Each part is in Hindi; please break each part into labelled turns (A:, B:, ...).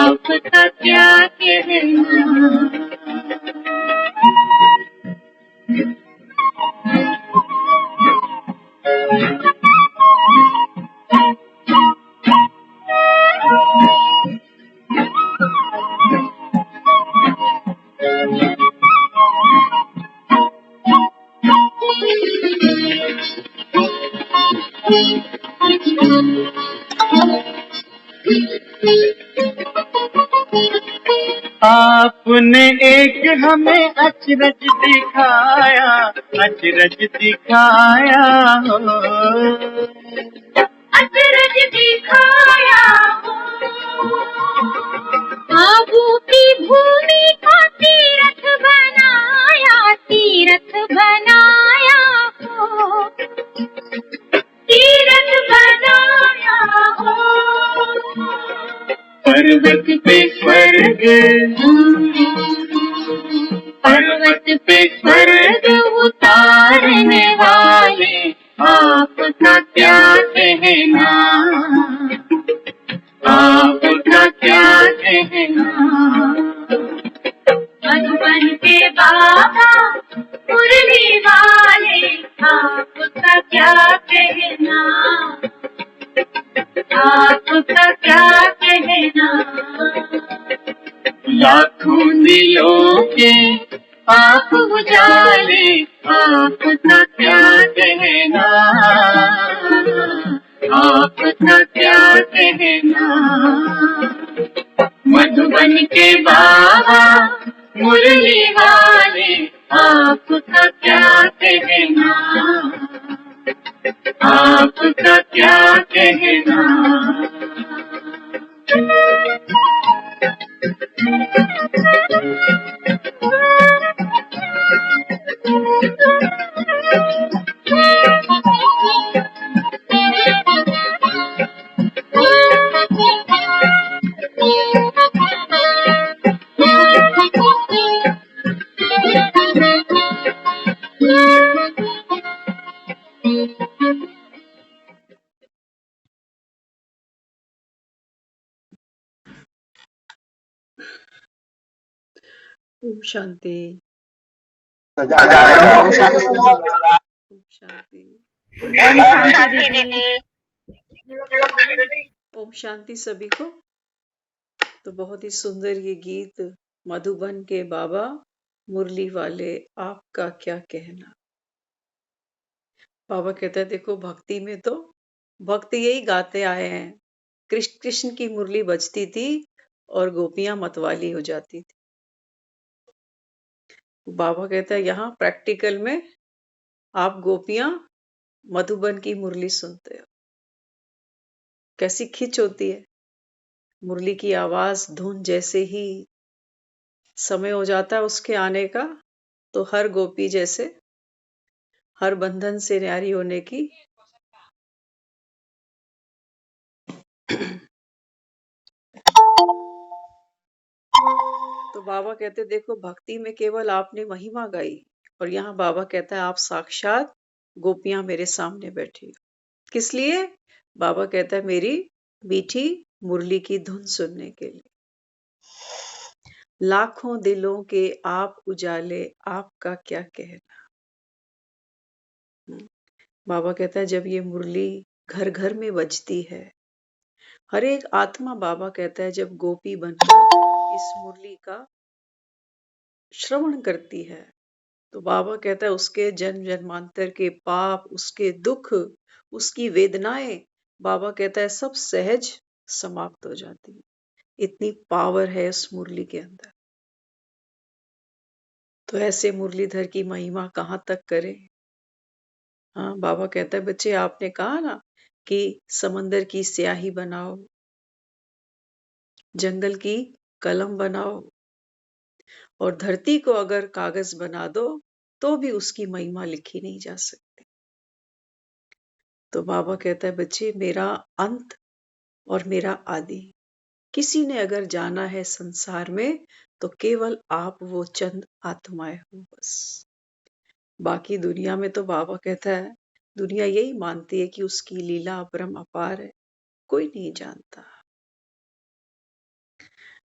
A: आपका क्या कहना। आपने एक हमें अचरज दिखाया, अचरज दिखाया हो, अचरज दिखाया हो। आबू की भूमि को तीरथ बनाया, तीरथ बनाया हो, तीरथ बनाया हो। पर्वत पे स्वर्ग, पर्वत पे स्वर्ग उतारने वाले आपका क्या कहना, आपका क्या कहना। मधुबन के बाबा मुरली वाले आपका क्या कहना, आपका क्या कहना। लाखों दिलों के आप उजाले आपका क्या कहना, आपका क्या कहना। मधुबन के बाबा मुरली वाले आपका क्या कहना, आपका क्या कहना।
B: ओम शांति। ओम शांति।
A: ओम शांति दीदी।
B: ओम शांति सभी को। तो बहुत ही सुंदर ये गीत, मधुबन के बाबा मुरली वाले आपका क्या कहना। बाबा कहता है देखो भक्ति में तो भक्त यही गाते आए हैं। कृष्ण कृष्ण की मुरली बजती थी और गोपियां मतवाली हो जाती थी। बाबा कहता है यहाँ प्रैक्टिकल में आप गोपियां मधुबन की मुरली सुनते हो, कैसी खिंच होती है। मुरली की आवाज धुन जैसे ही समय हो जाता है उसके आने का, तो हर गोपी जैसे हर बंधन से न्यारी होने की तो बाबा कहते देखो भक्ति में केवल आपने महिमा गाई, और यहाँ बाबा कहता है आप साक्षात गोपियां मेरे सामने बैठी हो। किस लिए? बाबा कहता है मेरी मीठी मुरली की धुन सुनने के लिए। लाखों दिलों के आप उजाले आपका क्या कहना। बाबा कहता है जब ये मुरली घर घर में बजती है, हर एक आत्मा बाबा कहता है जब गोपी बनकर इस मुरली का श्रवण करती है, तो बाबा कहता है उसके जन्म जन्मांतर के पाप, उसके दुख, उसकी वेदनाएं, बाबा कहता है सब सहज समाप्त हो जाती है। इतनी पावर है उस मुरली के अंदर। तो ऐसे मुरलीधर की महिमा कहाँ तक करें। हाँ, बाबा कहता है बच्चे आपने कहा ना कि समंदर की स्याही बनाओ, जंगल की कलम बनाओ, और धरती को अगर कागज बना दो तो भी उसकी महिमा लिखी नहीं जा सकती। तो बाबा कहता है बच्चे मेरा अंत और मेरा आदि किसी ने अगर जाना है संसार में तो केवल आप वो चंद आत्माएं हो बस। बाकी दुनिया में तो बाबा कहता है दुनिया यही मानती है कि उसकी लीला अपरम अपार है, कोई नहीं जानता।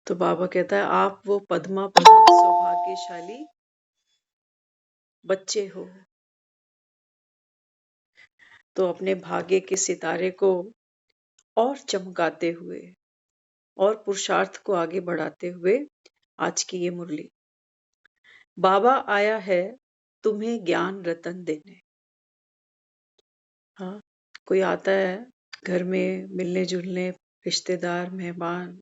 B: तो बाबा कहता है आप वो पद्मा पदम सौभाग्यशाली बच्चे हो, तो अपने भाग्य के सितारे को और चमकाते हुए और पुरुषार्थ को आगे बढ़ाते हुए आज की ये मुरली। बाबा आया है तुम्हें ज्ञान रतन देने। हाँ, कोई आता है घर में मिलने जुलने, रिश्तेदार मेहमान,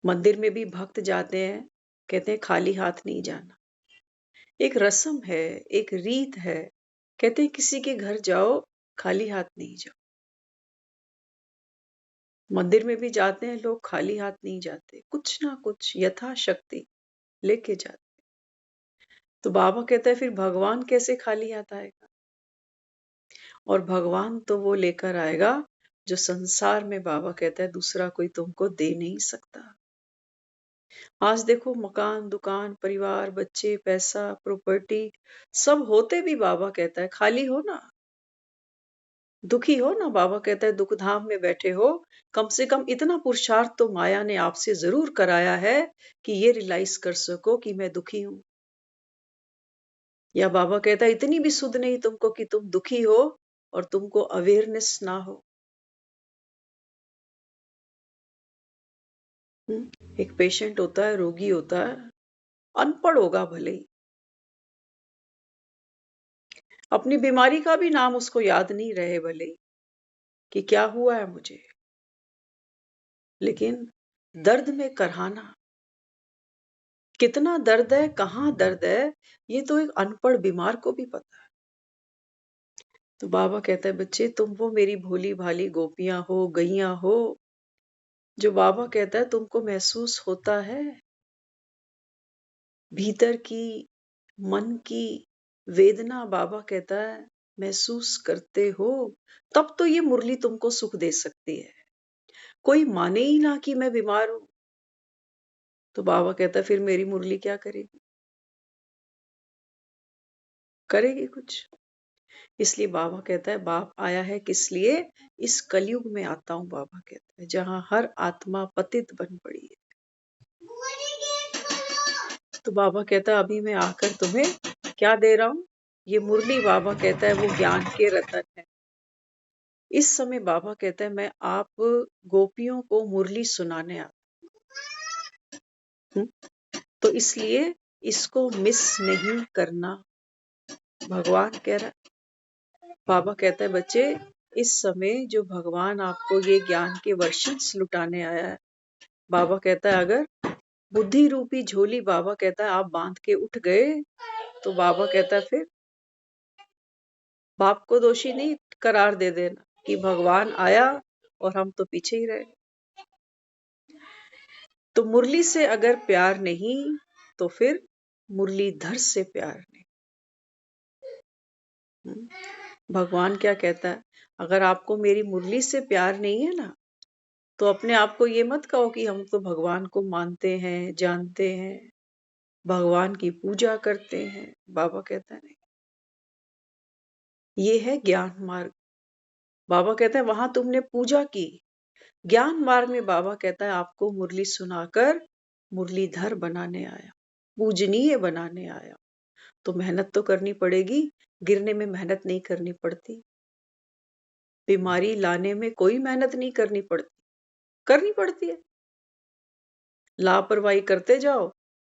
B: मंदिर में भी भक्त जाते हैं, कहते हैं खाली हाथ नहीं जाना। एक रस्म है, एक रीत है, कहते हैं किसी के घर जाओ खाली हाथ नहीं जाओ। मंदिर में भी जाते हैं लोग, खाली हाथ नहीं जाते, कुछ ना कुछ यथाशक्ति लेके जाते। तो बाबा कहता है फिर भगवान कैसे खाली हाथ आएगा? और भगवान तो वो लेकर आएगा जो संसार में बाबा कहता है दूसरा कोई तुमको दे नहीं सकता। आज देखो मकान, दुकान, परिवार, बच्चे, पैसा, प्रॉपर्टी सब होते भी बाबा कहता है खाली हो ना, दुखी हो ना। बाबा कहता है दुख धाम में बैठे हो, कम से कम इतना पुरुषार्थ तो माया ने आपसे जरूर कराया है कि ये रियलाइज कर सको कि मैं दुखी हूं। या बाबा कहता है इतनी भी सुध नहीं तुमको कि तुम दुखी हो और तुमको अवेयरनेस ना हो। एक पेशेंट होता है, रोगी होता है, अनपढ़ होगा भले ही, अपनी बीमारी का भी नाम उसको याद नहीं रहे भले ही कि क्या हुआ है मुझे, लेकिन दर्द में करहाना, कितना दर्द है, कहाँ दर्द है, ये तो एक अनपढ़ बीमार को भी पता है। तो बाबा कहता है बच्चे तुम वो मेरी भोली भाली गोपियां हो, गैया हो, जो बाबा कहता है तुमको महसूस होता है भीतर की, मन की वेदना, बाबा कहता है महसूस करते हो, तब तो ये मुरली तुमको सुख दे सकती है। कोई माने ही ना कि मैं बीमार हूं, तो बाबा कहता है फिर मेरी मुरली क्या करेगी? करेगी कुछ? इसलिए बाबा कहता है बाप आया है किस लिए? इस कलयुग में आता हूं, बाबा कहता है, जहां हर आत्मा पतित बन पड़ी है। तो बाबा कहता है अभी मैं आकर तुम्हें क्या दे रहा हूं? ये मुरली, बाबा कहता है वो ज्ञान के रतन है। इस समय बाबा कहता है मैं आप गोपियों को मुरली सुनाने आता हूं, तो इसलिए इसको मिस नहीं करना। भगवान कह रहा है, बाबा कहता है बच्चे इस समय जो भगवान आपको ये ज्ञान के वर्षन्स लुटाने आया है, बाबा कहता है अगर बुद्धि रूपी झोली, बाबा कहता है आप बांध के उठ गए, तो बाबा कहता है फिर बाप को दोषी नहीं करार दे देना कि भगवान आया और हम तो पीछे ही रहे। तो मुरली से अगर प्यार नहीं तो फिर मुरलीधर से प्यार नहीं। भगवान क्या कहता है, अगर आपको मेरी मुरली से प्यार नहीं है ना, तो अपने आप को ये मत कहो कि हम तो भगवान को मानते हैं, जानते हैं, भगवान की पूजा करते हैं। बाबा कहता है नहीं, ये है ज्ञान मार्ग। बाबा कहता है वहां तुमने पूजा की, ज्ञान मार्ग में बाबा कहता है आपको मुरली सुनाकर मुरलीधर बनाने आया, पूजनीय बनाने आया। तो मेहनत तो करनी पड़ेगी, गिरने में मेहनत नहीं करनी पड़ती, बीमारी लाने में कोई मेहनत नहीं करनी पड़ती, करनी पड़ती है, लापरवाही करते जाओ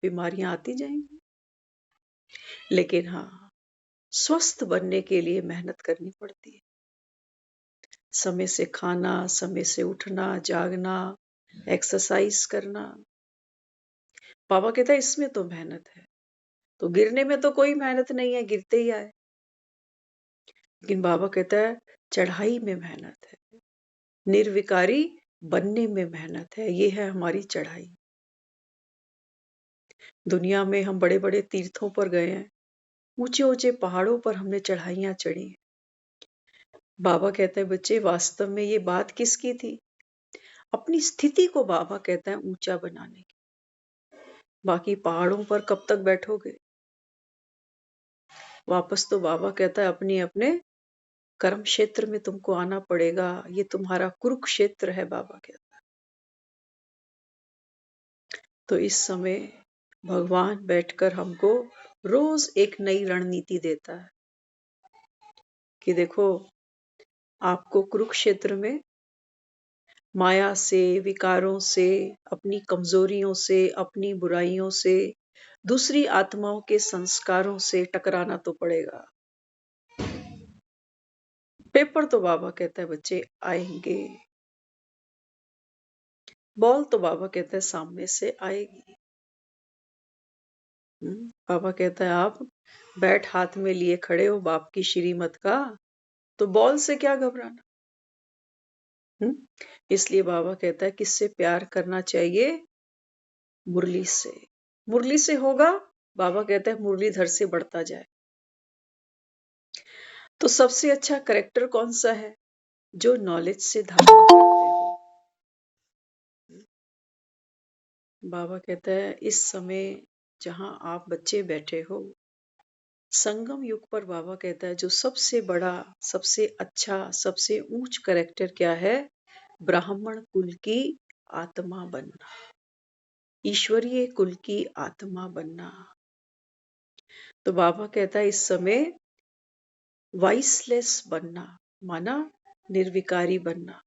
B: बीमारियां आती जाएंगी। लेकिन हाँ, स्वस्थ बनने के लिए मेहनत करनी पड़ती है, समय से खाना, समय से उठना, जागना, एक्सरसाइज करना। बाबा कहता है इसमें तो मेहनत है, तो गिरने में तो कोई मेहनत नहीं है, गिरते ही आए। लेकिन बाबा कहता है चढ़ाई में मेहनत है, निर्विकारी बनने में मेहनत है, ये है हमारी चढ़ाई। दुनिया में हम बड़े बड़े तीर्थों पर गए हैं, ऊंचे ऊंचे पहाड़ों पर हमने चढ़ाइयां चढ़ी। बाबा कहते हैं बच्चे वास्तव में ये बात किसकी थी? अपनी स्थिति को बाबा कहता है ऊंचा बनाने की। बाकी पहाड़ों पर कब तक बैठोगे? वापस तो बाबा कहता है अपने अपने कर्म क्षेत्र में तुमको आना पड़ेगा, ये तुम्हारा कुरुक्षेत्र है, बाबा कहता है। तो इस समय भगवान बैठकर हमको रोज एक नई रणनीति देता है कि देखो, आपको कुरुक्षेत्र में माया से, विकारों से, अपनी कमजोरियों से, अपनी बुराइयों से, दूसरी आत्माओं के संस्कारों से टकराना तो पड़ेगा। पेपर तो बाबा कहता है बच्चे आएंगे, बॉल तो बाबा कहता है सामने से आएगी। बाबा कहता है आप बैट हाथ में लिए खड़े हो बाप की श्रीमत का, तो बॉल से क्या घबराना। इसलिए बाबा कहता है किससे प्यार करना चाहिए? मुरली से। मुरली से होगा, बाबा कहता है मुरलीधर से बढ़ता जाए। तो सबसे अच्छा करेक्टर कौन सा है? जो नॉलेज से धारण करते हो। बाबा कहता है इस समय जहां आप बच्चे बैठे हो, संगम युग पर बाबा कहता है जो सबसे बड़ा, सबसे अच्छा, सबसे ऊंच करेक्टर क्या है? ब्राह्मण कुल की आत्मा बनना, ईश्वरीय कुल की आत्मा बनना। तो बाबा कहता है इस समय वाइसलेस बनना, माना निर्विकारी बनना।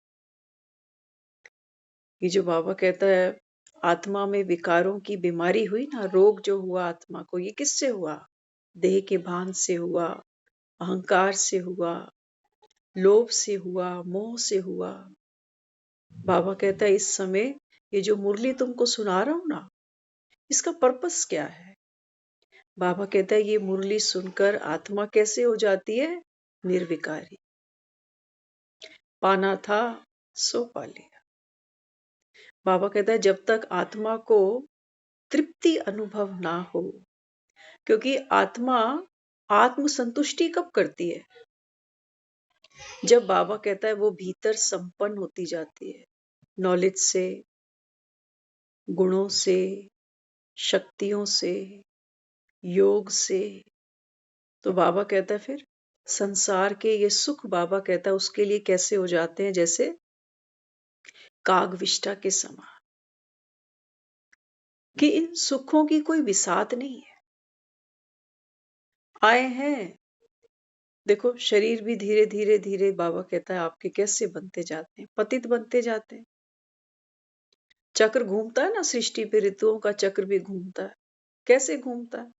B: ये जो बाबा कहता है आत्मा में विकारों की बीमारी हुई ना, रोग जो हुआ आत्मा को, ये किससे हुआ? देह के भान से हुआ, अहंकार से हुआ, लोभ से हुआ, मोह से हुआ। बाबा कहता है इस समय ये जो मुरली तुमको सुना रहा हूं ना, इसका पर्पस क्या है? बाबा कहता है ये मुरली सुनकर आत्मा कैसे हो जाती है? निर्विकारी। पाना था सो पा लिया। बाबा कहता है जब तक आत्मा को तृप्ति अनुभव ना हो, क्योंकि आत्मा आत्म संतुष्टि कब करती है? जब बाबा कहता है वो भीतर संपन्न होती जाती है, नॉलेज से, गुणों से, शक्तियों से, योग से। तो बाबा कहता है फिर संसार के ये सुख, बाबा कहता है उसके लिए कैसे हो जाते हैं? जैसे कागविष्टा के समान, कि इन सुखों की कोई विसात नहीं है। आए हैं, देखो शरीर भी धीरे धीरे धीरे बाबा कहता है आपके कैसे बनते जाते हैं, पतित बनते जाते हैं। चक्र घूमता है ना सृष्टि पे, ऋतुओं का चक्र भी घूमता है। कैसे घूमता है?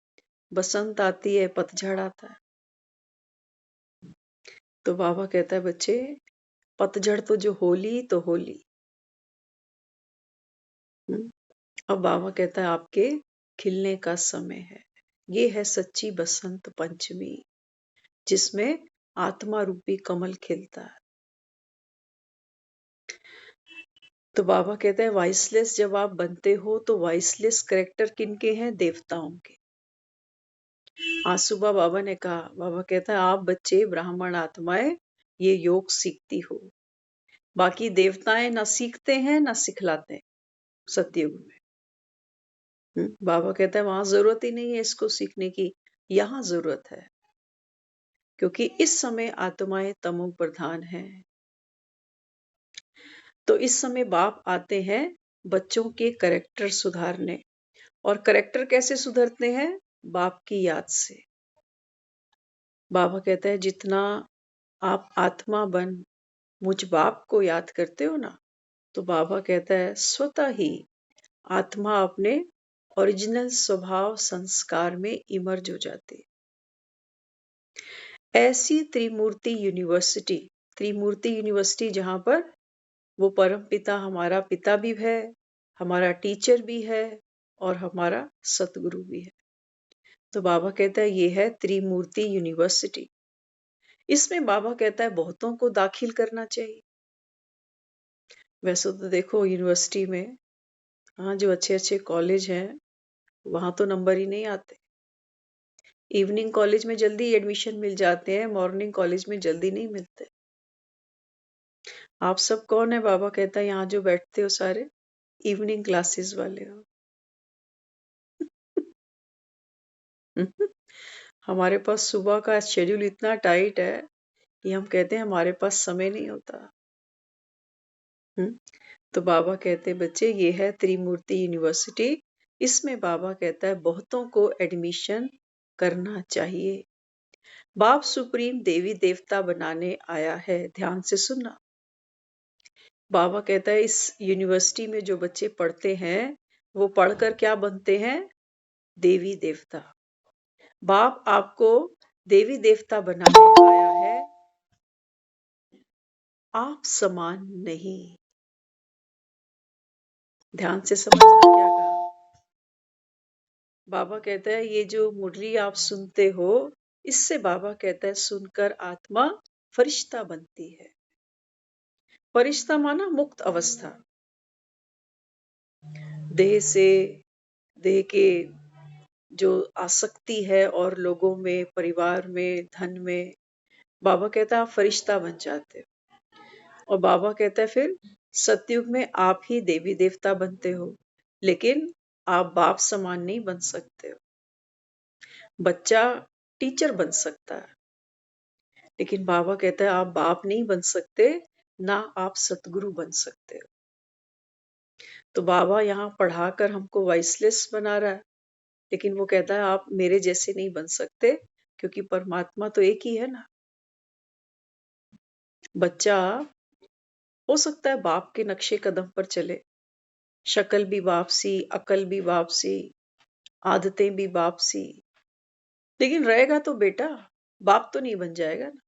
B: बसंत आती है, पतझड़ आता है। तो बाबा कहता है बच्चे, पतझड़ तो जो होली तो होली। अब बाबा कहता है आपके खिलने का समय है। ये है सच्ची बसंत पंचमी, जिसमें आत्मा रूपी कमल खिलता है। तो बाबा कहते हैं वाइसलेस जब आप बनते हो तो वाइसलेस करेक्टर किनके हैं? देवताओं के। आज सुबह बाबा ने कहा, बाबा कहता है आप बच्चे ब्राह्मण आत्माएं ये योग सीखती हो, बाकी देवताएं ना सीखते हैं ना सिखलाते हैं सतयुग में। बाबा कहता है वहां जरूरत ही नहीं है इसको सीखने की, यहां जरूरत है, क्योंकि इस समय आत्माएं तमो प्रधान हैं। तो इस समय बाप आते हैं बच्चों के करेक्टर सुधारने। और करेक्टर कैसे सुधरते हैं? बाप की याद से। बाबा कहता है जितना आप आत्मा बन मुझ बाप को याद करते हो ना, तो बाबा कहता है स्वतः ही आत्मा अपने ओरिजिनल स्वभाव संस्कार में इमर्ज हो जाती है। ऐसी त्रिमूर्ति यूनिवर्सिटी जहां पर वो परम पिता हमारा पिता भी है, हमारा टीचर भी है और हमारा सतगुरु भी है। तो बाबा कहता है ये है त्रिमूर्ति यूनिवर्सिटी। इसमें बाबा कहता है बहुतों को दाखिल करना चाहिए। वैसे तो देखो यूनिवर्सिटी में, हाँ, जो अच्छे अच्छे कॉलेज हैं वहां तो नंबर ही नहीं आते। इवनिंग कॉलेज में जल्दी एडमिशन मिल जाते हैं, मॉर्निंग कॉलेज में जल्दी नहीं मिलते। आप सब कौन है? बाबा कहता है यहाँ जो बैठते हो सारे इवनिंग क्लासेस वाले हो। हमारे पास सुबह का शेड्यूल इतना टाइट है कि हम कहते हैं हमारे पास समय नहीं होता। तो बाबा कहते हैं बच्चे ये है त्रिमूर्ति यूनिवर्सिटी, इसमें बाबा कहता है बहुतों को एडमिशन करना चाहिए। बाप सुप्रीम देवी देवता बनाने आया है, ध्यान से सुनना। बाबा कहता है इस यूनिवर्सिटी में जो बच्चे पढ़ते हैं वो पढ़कर क्या बनते हैं? देवी देवता। बाप आपको देवी देवता बनाने आया है, आप समान नहीं। ध्यान से समझना क्या कहा। बाबा कहता है ये जो मुरली आप सुनते हो, इससे बाबा कहता है सुनकर आत्मा फरिश्ता बनती है। फरिश्ता माना मुक्त अवस्था। देह से, देह के जो आसक्ति है और लोगों में, परिवार में, धन में, बाबा कहता है आप फरिश्ता बन जाते हो। और बाबा कहता है फिर सतयुग में आप ही देवी देवता बनते हो, लेकिन आप बाप समान नहीं बन सकते हो। बच्चा टीचर बन सकता है, लेकिन बाबा कहता है आप बाप नहीं बन सकते, ना आप सतगुरु बन सकते हो। तो बाबा यहाँ पढ़ाकर हमको वॉइसलेस बना रहा है, लेकिन वो कहता है आप मेरे जैसे नहीं बन सकते, क्योंकि परमात्मा तो एक ही है ना। बच्चा हो सकता है बाप के नक्शे कदम पर चले, शक्ल भी बाप सी, अकल भी बाप सी, आदतें भी बाप सी, लेकिन रहेगा तो बेटा, बाप तो नहीं बन जाएगा ना।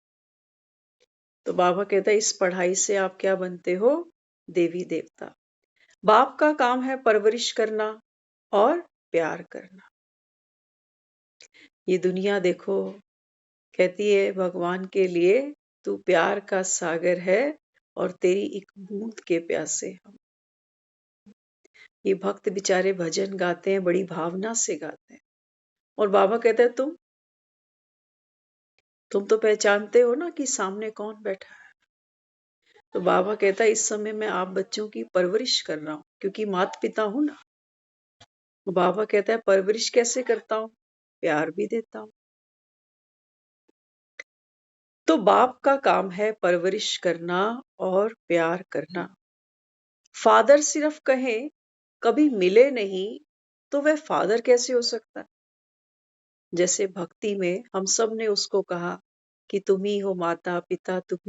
B: तो बाबा कहता है इस पढ़ाई से आप क्या बनते हो? देवी देवता। बाप का काम है परवरिश करना और प्यार करना। ये दुनिया देखो, कहती है भगवान के लिए तू प्यार का सागर है और तेरी एक बूंद के प्यासे हम। ये भक्त बेचारे भजन गाते हैं, बड़ी भावना से गाते हैं, और बाबा कहता है तुम तो पहचानते हो ना कि सामने कौन बैठा है। तो बाबा कहता है इस समय मैं आप बच्चों की परवरिश कर रहा हूं, क्योंकि माता पिता हूं ना। तो बाबा कहता है परवरिश कैसे करता हूं? प्यार भी देता हूं। तो बाप का काम है परवरिश करना और प्यार करना। फादर सिर्फ कहें कभी मिले नहीं तो वह फादर कैसे हो सकता है? जैसे भक्ति में हम सब ने उसको कहा कि तुम ही हो माता पिता, तुम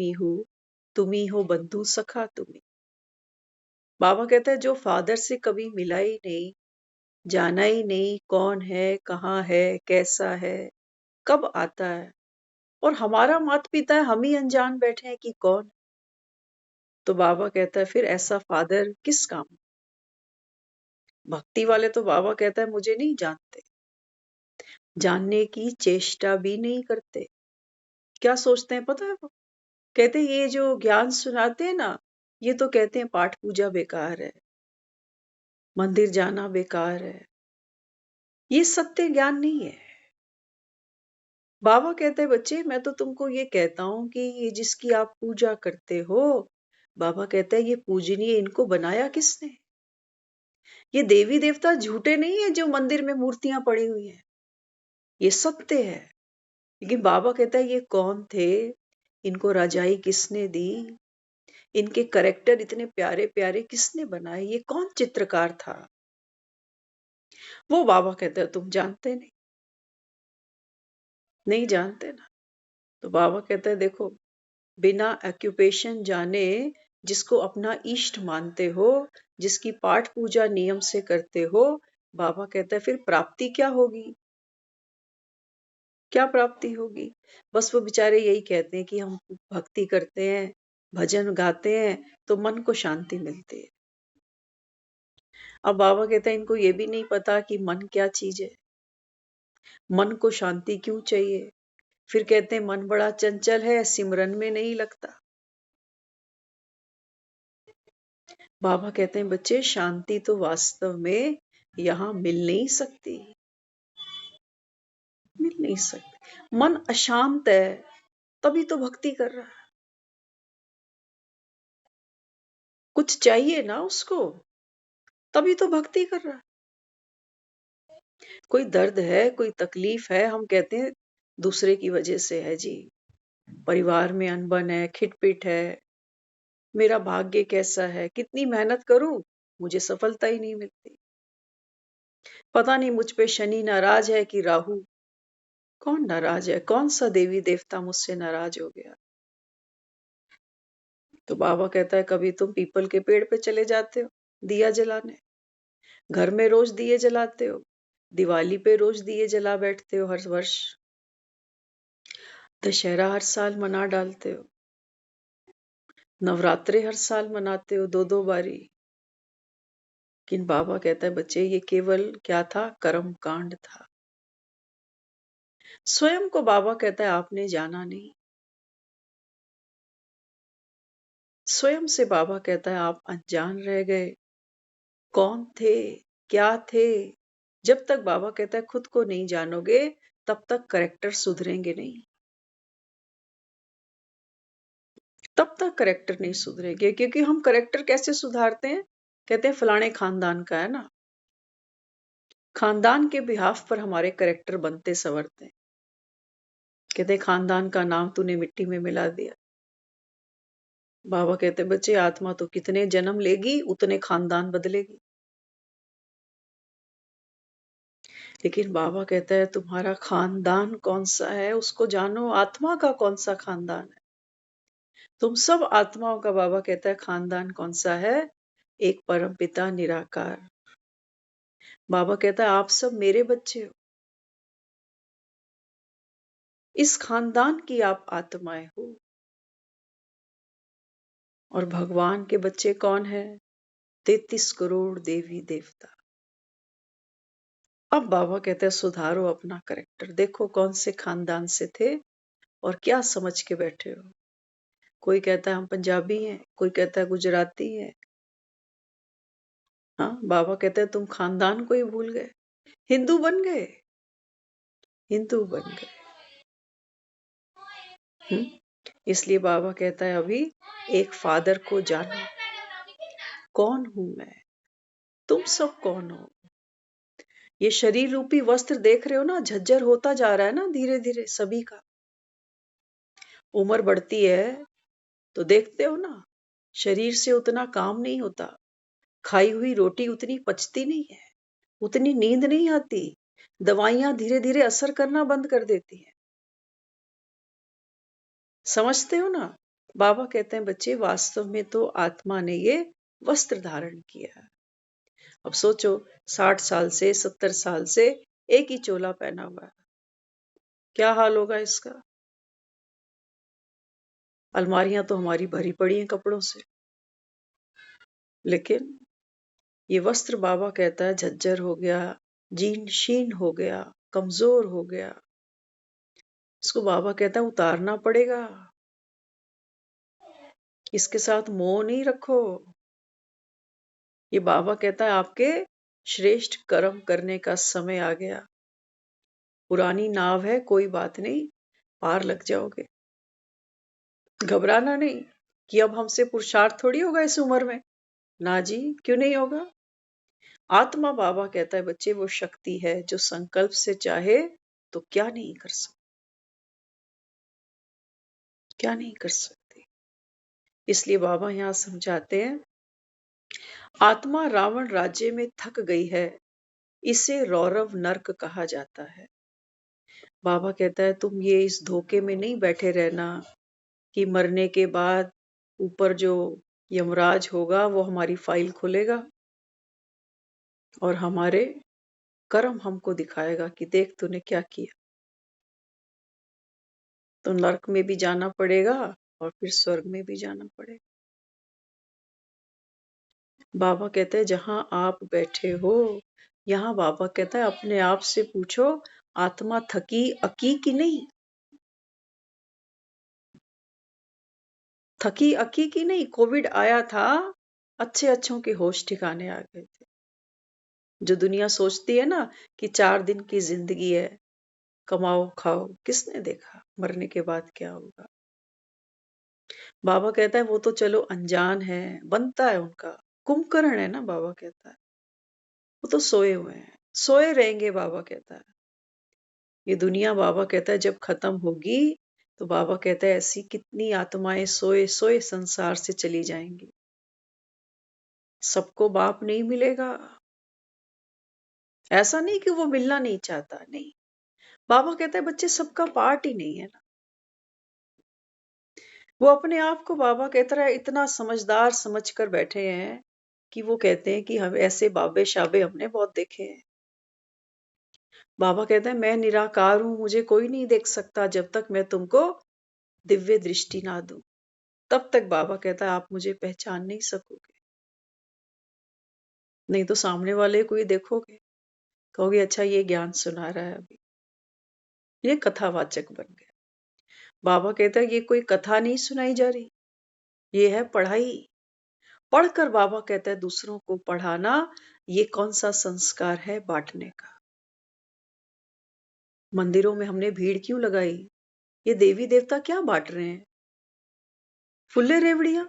B: ही हो बंधु सखा तुम ही। बाबा कहता है जो फादर से कभी मिला ही नहीं, जाना ही नहीं कौन है, कहाँ है, कैसा है, कब आता है, और हमारा माता पिता है, हम ही अनजान बैठे हैं कि कौन। तो बाबा कहता है फिर ऐसा फादर किस काम? भक्ति वाले तो बाबा कहता है मुझे नहीं जानते, जानने की चेष्टा भी नहीं करते। क्या सोचते हैं पता है? वो कहते हैं ये जो ज्ञान सुनाते हैं ना, ये तो कहते हैं पाठ पूजा बेकार है, मंदिर जाना बेकार है। ये सत्य ज्ञान नहीं है। बाबा कहते हैं बच्चे मैं तो तुमको ये कहता हूं कि ये जिसकी आप पूजा करते हो, बाबा कहता है ये पूजनीय, इनको बनाया किसने? ये देवी देवता झूठे नहीं है जो मंदिर में मूर्तियां पड़ी हुई हैं, ये सत्य है। लेकिन बाबा कहता है ये कौन थे, इनको रजाई किसने दी, इनके करेक्टर इतने प्यारे प्यारे किसने बनाए, ये कौन चित्रकार था? वो बाबा कहता है तुम जानते नहीं, नहीं जानते ना। तो बाबा कहता है देखो, बिना ऑक्यूपेशन जाने जिसको अपना इष्ट मानते हो, जिसकी पाठ पूजा नियम से करते हो, बाबा कहता है फिर प्राप्ति क्या होगी? क्या प्राप्ति होगी? बस वो बेचारे यही कहते हैं कि हम भक्ति करते हैं, भजन गाते हैं तो मन को शांति मिलती है। अब बाबा कहते हैं इनको ये भी नहीं पता कि मन क्या चीज है, मन को शांति क्यों चाहिए। फिर कहते हैं मन बड़ा चंचल है, सिमरन में नहीं लगता। बाबा कहते हैं बच्चे शांति तो वास्तव में यहाँ मिल नहीं सकती, मिल नहीं सकती। मन अशांत है तभी तो भक्ति कर रहा है, कुछ चाहिए ना उसको, तभी तो भक्ति कर रहा है। कोई दर्द है, कोई तकलीफ है, हम कहते हैं दूसरे की वजह से है जी, परिवार में अनबन है, खिटपिट है, मेरा भाग्य कैसा है, कितनी मेहनत करूं मुझे सफलता ही नहीं मिलती। पता नहीं मुझ पे शनि नाराज है कि राहु। कौन नाराज है? कौन सा देवी देवता मुझसे नाराज हो गया? तो बाबा कहता है कभी तुम पीपल के पेड़ पे चले जाते हो दिया जलाने, घर में रोज दिए जलाते हो, दिवाली पे रोज दिए जला बैठते हो हर वर्ष, दशहरा हर साल मना डालते हो, नवरात्रे हर साल मनाते हो 2-2 बारी। लेकिन बाबा कहता है बच्चे ये केवल क्या था? कर्म कांड था। स्वयं को बाबा कहता है आपने जाना नहीं। स्वयं से बाबा कहता है आप अनजान रह गए। कौन थे? क्या थे? जब तक बाबा कहता है खुद को नहीं जानोगे तब तक करेक्टर सुधरेंगे नहीं। तब तक करेक्टर नहीं सुधरेंगे, क्योंकि हम करेक्टर कैसे सुधारते हैं? कहते हैं फलाने खानदान का है ना, खानदान के बिहाफ पर हमारे करेक्टर बनते संवरते हैं। कहते हैं खानदान का नाम तूने मिट्टी में मिला दिया। बाबा कहते हैं बच्चे आत्मा तो कितने जन्म लेगी उतने खानदान बदलेगी। लेकिन बाबा कहता है तुम्हारा खानदान कौन सा है उसको जानो। आत्मा का कौन सा खानदान है? तुम सब आत्माओं का बाबा कहता है खानदान कौन सा है? एक परम पिता निराकार। बाबा कहता है आप सब मेरे बच्चे हो। इस खानदान की आप आत्माएं हो। और भगवान के बच्चे कौन है? 33 करोड़ देवी देवता। अब बाबा कहते हैं सुधारो अपना करेक्टर। देखो कौन से खानदान से थे और क्या समझ के बैठे हो। कोई कहता है हम पंजाबी हैं, कोई कहता है गुजराती है। हाँ, बाबा कहते हैं तुम खानदान को ही भूल गए, हिंदू बन गए, हिंदू बन गए। इसलिए बाबा कहता है अभी एक फादर को जानो। कौन हूं मैं? तुम सब कौन हो? ये शरीर रूपी वस्त्र देख रहे हो ना, झज्जर होता जा रहा है ना धीरे धीरे सभी का। उम्र बढ़ती है तो देखते हो ना, शरीर से उतना काम नहीं होता, खाई हुई रोटी उतनी पचती नहीं है, उतनी नींद नहीं आती, दवाइयां धीरे धीरे असर करना बंद कर देती हैं। समझते हो ना? बाबा कहते हैं बच्चे वास्तव में तो आत्मा ने ये वस्त्र धारण किया। अब सोचो 60 साल से 70 साल से एक ही चोला पहना हुआ है, क्या हाल होगा इसका? अलमारियां तो हमारी भरी पड़ी हैं कपड़ों से। लेकिन ये वस्त्र बाबा कहता है झज्जर हो गया, जीर्ण शीर्ण हो गया, कमजोर हो गया। इसको बाबा कहता है उतारना पड़ेगा। इसके साथ मोह नहीं रखो। ये बाबा कहता है आपके श्रेष्ठ कर्म करने का समय आ गया। पुरानी नाव है, कोई बात नहीं, पार लग जाओगे। घबराना नहीं कि अब हमसे पुरुषार्थ थोड़ी होगा इस उम्र में। ना जी, क्यों नहीं होगा? आत्मा बाबा कहता है बच्चे वो शक्ति है जो संकल्प से चाहे तो क्या नहीं कर सकती, क्या नहीं कर सकती। इसलिए बाबा यहाँ समझाते हैं आत्मा रावण राज्य में थक गई है, इसे रौरव नर्क कहा जाता है। बाबा कहता है तुम ये इस धोखे में नहीं बैठे रहना कि मरने के बाद ऊपर जो यमराज होगा वो हमारी फाइल खोलेगा और हमारे कर्म हमको दिखाएगा कि देख तूने क्या किया। तो नरक में भी जाना पड़ेगा और फिर स्वर्ग में भी जाना पड़ेगा। बाबा कहते हैं जहां आप बैठे हो, यहाँ बाबा कहता है अपने आप से पूछो आत्मा थकी अकी की नहीं? थकी अकी की नहीं? कोविड आया था, अच्छे अच्छों के होश ठिकाने आ गए थे। जो दुनिया सोचती है ना कि 4 दिन की जिंदगी है, कमाओ खाओ, किसने देखा मरने के बाद क्या होगा? बाबा कहता है वो तो चलो अनजान है, बनता है उनका, कुंभकर्ण है ना। बाबा कहता है वो तो सोए हुए हैं, सोए रहेंगे। बाबा कहता है ये दुनिया, बाबा कहता है जब खत्म होगी तो बाबा कहता है ऐसी कितनी आत्माएं सोए सोए संसार से चली जाएंगी। सबको बाप नहीं मिलेगा, ऐसा नहीं कि वो मिलना नहीं चाहता, नहीं। बाबा कहता है बच्चे सबका पार्ट ही नहीं है ना। वो अपने आप को बाबा की तरह इतना समझदार समझ कर बैठे हैं कि वो कहते हैं कि हम ऐसे बाबे शाबे हमने बहुत देखे हैं। बाबा कहते हैं मैं निराकार हूं, मुझे कोई नहीं देख सकता जब तक मैं तुमको दिव्य दृष्टि ना दूं। तब तक बाबा कहता है आप मुझे पहचान नहीं सकोगे। नहीं तो सामने वाले को ही देखोगे, कहोगे अच्छा ये ज्ञान सुना रहा है, अभी ये कथावाचक बन गया। बाबा कहता है ये कोई कथा नहीं सुनाई जा रही, ये है पढ़ाई। पढ़कर बाबा कहता है दूसरों को पढ़ाना, ये कौन सा संस्कार है बांटने का। मंदिरों में हमने भीड़ क्यों लगाई? ये देवी देवता क्या बांट रहे हैं? फुल्ले रेवड़ियां?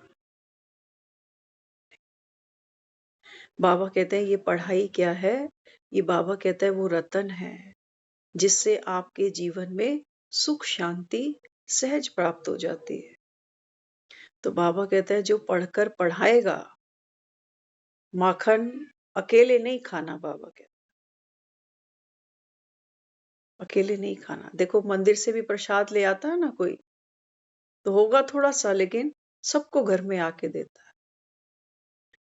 B: बाबा कहते हैं ये पढ़ाई क्या है? ये बाबा कहता है वो रतन है जिससे आपके जीवन में सुख शांति सहज प्राप्त हो जाती है। तो बाबा कहता है जो पढ़कर पढ़ाएगा, माखन अकेले नहीं खाना। बाबा कहते अकेले नहीं खाना। देखो मंदिर से भी प्रसाद ले आता है ना कोई, तो होगा थोड़ा सा, लेकिन सबको घर में आके देता है।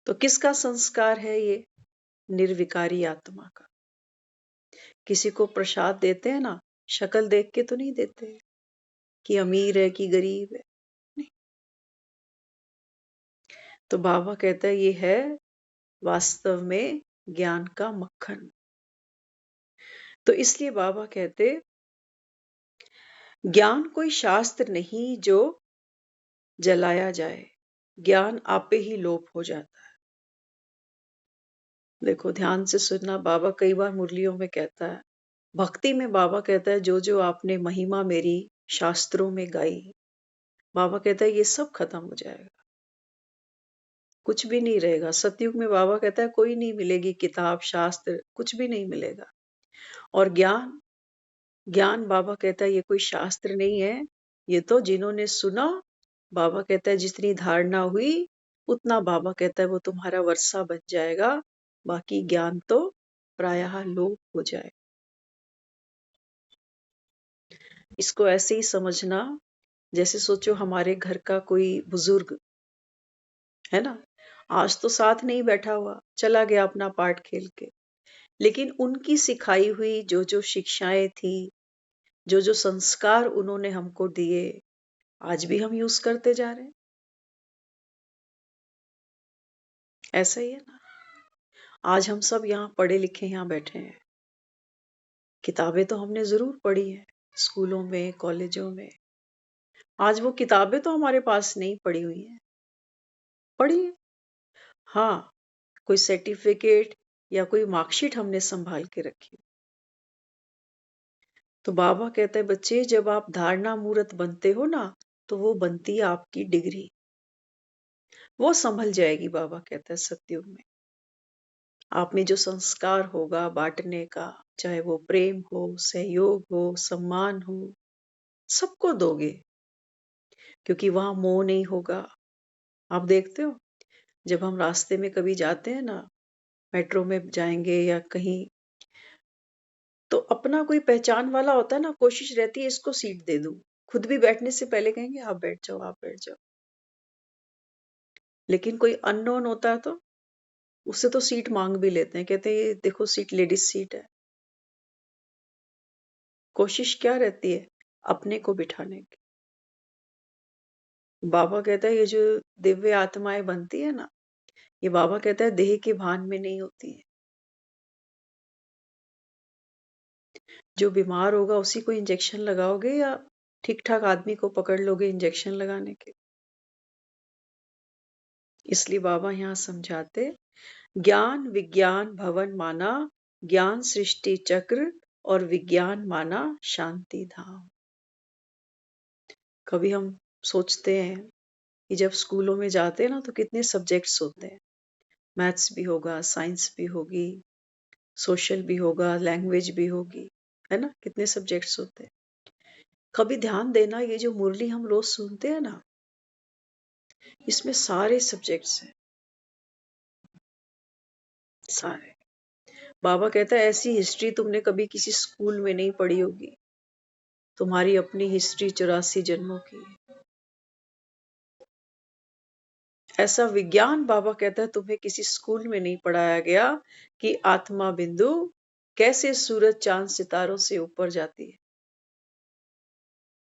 B: तो किसका संस्कार है ये? निर्विकारी आत्मा का। किसी को प्रसाद देते हैं ना, शक्ल देख के तो नहीं देते कि अमीर है कि गरीब है, नहीं। तो बाबा कहता है ये है वास्तव में ज्ञान का मक्खन। तो इसलिए बाबा कहते ज्ञान कोई शास्त्र नहीं जो जलाया जाए, ज्ञान आपे ही लोप हो जाता है। देखो ध्यान से सुनना, बाबा कई बार मुरलियों में कहता है, भक्ति में बाबा कहता है जो जो आपने महिमा मेरी शास्त्रों में गाई, बाबा कहता है ये सब खत्म हो जाएगा, कुछ भी नहीं रहेगा। सतयुग में बाबा कहता है कोई नहीं मिलेगी किताब शास्त्र, कुछ भी नहीं मिलेगा। और ज्ञान, ज्ञान बाबा कहता है ये कोई शास्त्र नहीं है, ये तो जिन्होंने सुना, बाबा कहता है जितनी धारणा हुई उतना बाबा कहता है वो तुम्हारा वर्षा बन जाएगा, बाकी ज्ञान तो प्रायः लोप हो जाए। इसको ऐसे ही समझना, जैसे सोचो हमारे घर का कोई बुजुर्ग है ना, आज तो साथ नहीं बैठा हुआ, चला गया अपना पाठ खेल के, लेकिन उनकी सिखाई हुई जो जो शिक्षाएं थी, जो जो संस्कार उन्होंने हमको दिए, आज भी हम यूज करते जा रहे हैं। ऐसा ही है ना। आज हम सब यहाँ पढ़े लिखे यहाँ बैठे हैं, किताबें तो हमने जरूर पढ़ी है स्कूलों में कॉलेजों में। आज वो किताबें तो हमारे पास नहीं पड़ी हुई हैं, पढ़ी है हाँ, कोई सर्टिफिकेट या कोई मार्कशीट हमने संभाल के रखी। तो बाबा कहते हैं बच्चे जब आप धारणा मूर्त बनते हो ना, तो वो बनती है आपकी डिग्री, वो संभल जाएगी। बाबा कहता है सतयुग में आप में जो संस्कार होगा बांटने का, चाहे वो प्रेम हो, सहयोग हो, सम्मान हो, सबको दोगे, क्योंकि वहां मोह नहीं होगा। आप देखते हो जब हम रास्ते में कभी जाते हैं ना, मेट्रो में जाएंगे या कहीं, तो अपना कोई पहचान वाला होता है ना, कोशिश रहती है इसको सीट दे दूं, खुद भी बैठने से पहले कहेंगे आप बैठ जाओ, आप बैठ जाओ। लेकिन कोई अननोन होता है तो उससे तो सीट मांग भी लेते हैं, कहते हैं ये देखो सीट लेडीज सीट है। कोशिश क्या रहती है? अपने को बिठाने की। बाबा कहता है ये जो दिव्य आत्माएं बनती है ना, ये बाबा कहता है देह के भान में नहीं होती है। जो बीमार होगा उसी को इंजेक्शन लगाओगे या ठीक ठाक आदमी को पकड़ लोगे इंजेक्शन लगाने के? इसलिए बाबा यहाँ समझाते ज्ञान विज्ञान भवन माना, ज्ञान सृष्टि चक्र और विज्ञान माना शांति धाम। कभी हम सोचते हैं कि जब स्कूलों में जाते हैं ना तो कितने सब्जेक्ट्स होते हैं, मैथ्स भी होगा, साइंस भी होगी, सोशल भी होगा, लैंग्वेज भी होगी, है ना, कितने सब्जेक्ट्स होते हैं। कभी ध्यान देना ये जो मुरली हम रोज सुनते हैं ना, इसमें सारे सब्जेक्ट्स हैं, सारे। बाबा कहता है ऐसी हिस्ट्री तुमने कभी किसी स्कूल में नहीं पढ़ी होगी। तुम्हारी अपनी हिस्ट्री 84 जन्मों की है। ऐसा विज्ञान बाबा कहता है तुम्हें किसी स्कूल में नहीं पढ़ाया गया कि आत्मा बिंदु कैसे सूरज चांद सितारों से ऊपर जाती है।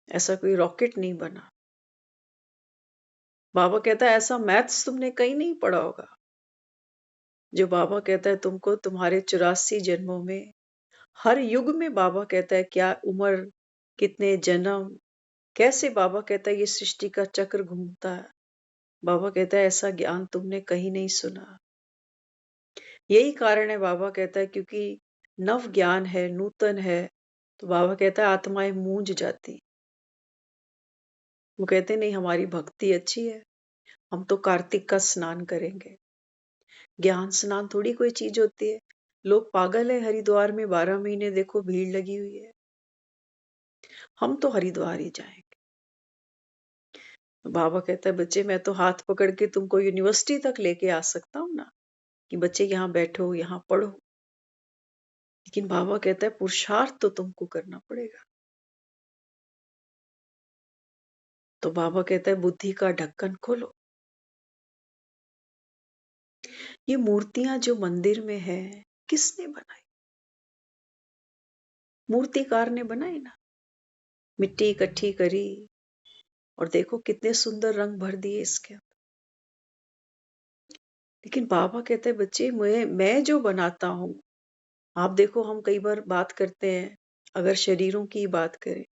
B: ऐसा कोई रॉकेट नहीं बना। बाबा कहता है ऐसा मैथ्स तुमने कहीं नहीं पढ़ा होगा। जो बाबा कहता है तुमको तुम्हारे 84 जन्मों में, हर युग में बाबा कहता है क्या उम्र, कितने जन्म, कैसे बाबा कहता है ये सृष्टि का चक्र घूमता है। बाबा कहता है ऐसा ज्ञान तुमने कहीं नहीं सुना। यही कारण है बाबा कहता है क्योंकि नव ज्ञान है, नूतन है, तो बाबा कहता है आत्माएं मूंझ जाती। वो कहते नहीं हमारी भक्ति अच्छी है, हम तो कार्तिक का स्नान करेंगे। ज्ञान स्नान थोड़ी कोई चीज होती है। लोग पागल है, हरिद्वार में 12 महीने देखो भीड़ लगी हुई है। हम तो हरिद्वार ही जाएंगे। बाबा कहता है बच्चे मैं तो हाथ पकड़ के तुमको यूनिवर्सिटी तक लेके आ सकता हूँ ना, कि बच्चे यहाँ बैठो, यहाँ पढ़ो। लेकिन बाबा कहता है पुरुषार्थ तो तुमको करना पड़ेगा। तो बाबा कहता है बुद्धि का ढक्कन खोलो। ये मूर्तियां जो मंदिर में है किसने बनाई? मूर्तिकार ने बनाई ना। मिट्टी इकट्ठी करी और देखो कितने सुंदर रंग भर दिए इसके अंदर। लेकिन बाबा कहते हैं बच्चे मैं जो बनाता हूं, आप देखो हम कई बार बात करते हैं, अगर शरीरों की बात करें,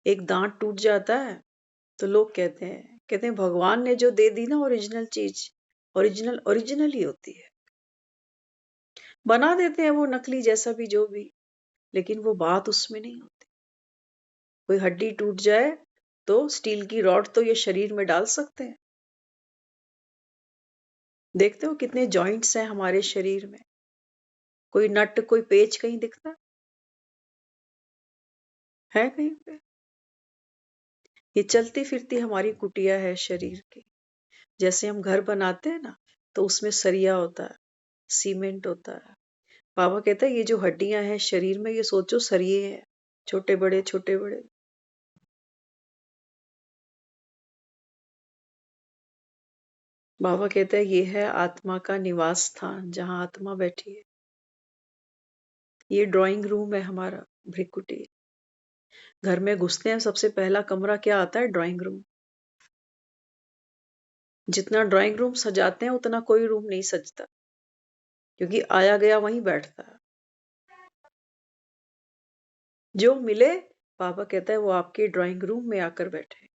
B: एक दांत टूट जाता है तो लोग कहते हैं भगवान ने जो दे दी ना ओरिजिनल चीज, ओरिजिनल ओरिजिनल ही होती है। बना देते हैं वो नकली जैसा भी जो भी, लेकिन वो बात उसमें नहीं होती। कोई हड्डी टूट जाए तो स्टील की रॉड तो ये शरीर में डाल सकते हैं। देखते हो कितने जॉइंट्स हैं हमारे शरीर में, कोई नट कोई पेच कहीं दिखता है कहीं पे? ये चलती फिरती हमारी कुटिया है शरीर की। जैसे हम घर बनाते हैं ना, तो उसमें सरिया होता है, सीमेंट होता है। बाबा कहता है ये जो हड्डियां हैं शरीर में, ये सोचो सरिये हैं, छोटे बड़े छोटे बड़े। बाबा कहता है ये है आत्मा का निवास स्थान, जहां आत्मा बैठी है। ये ड्राइंग रूम है हमारा, भ्रिकुटी। घर में घुसते हैं सबसे पहला कमरा क्या आता है? Drawing room. जितना ड्राइंग रूम सजाते हैं उतना कोई रूम नहीं सजता, क्योंकि आया गया वहीं बैठता है। जो मिले, बाबा कहता है वो आपके ड्राइंग रूम में आकर बैठे।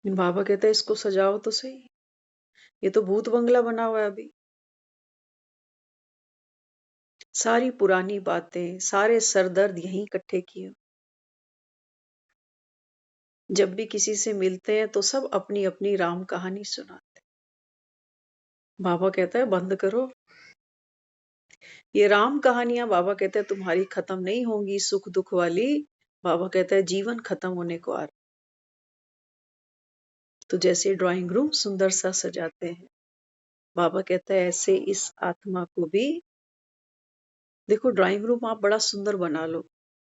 B: बाबा कहता है इसको सजाओ तो सही, ये तो भूत बंगला बना हुआ है अभी। सारी पुरानी बातें, सारे सरदर्द यहीं इकट्ठे किए। जब भी किसी से मिलते हैं तो सब अपनी अपनी राम कहानी सुनाते। बाबा कहता है बंद करो ये राम कहानियां। बाबा कहते हैं तुम्हारी खत्म नहीं होंगी, सुख दुख वाली। बाबा कहता है जीवन खत्म होने को आ रहा। तो जैसे ड्राइंग रूम सुंदर सा सजाते हैं, बाबा कहता है ऐसे इस आत्मा को भी देखो। ड्राइंग रूम आप बड़ा सुंदर बना लो,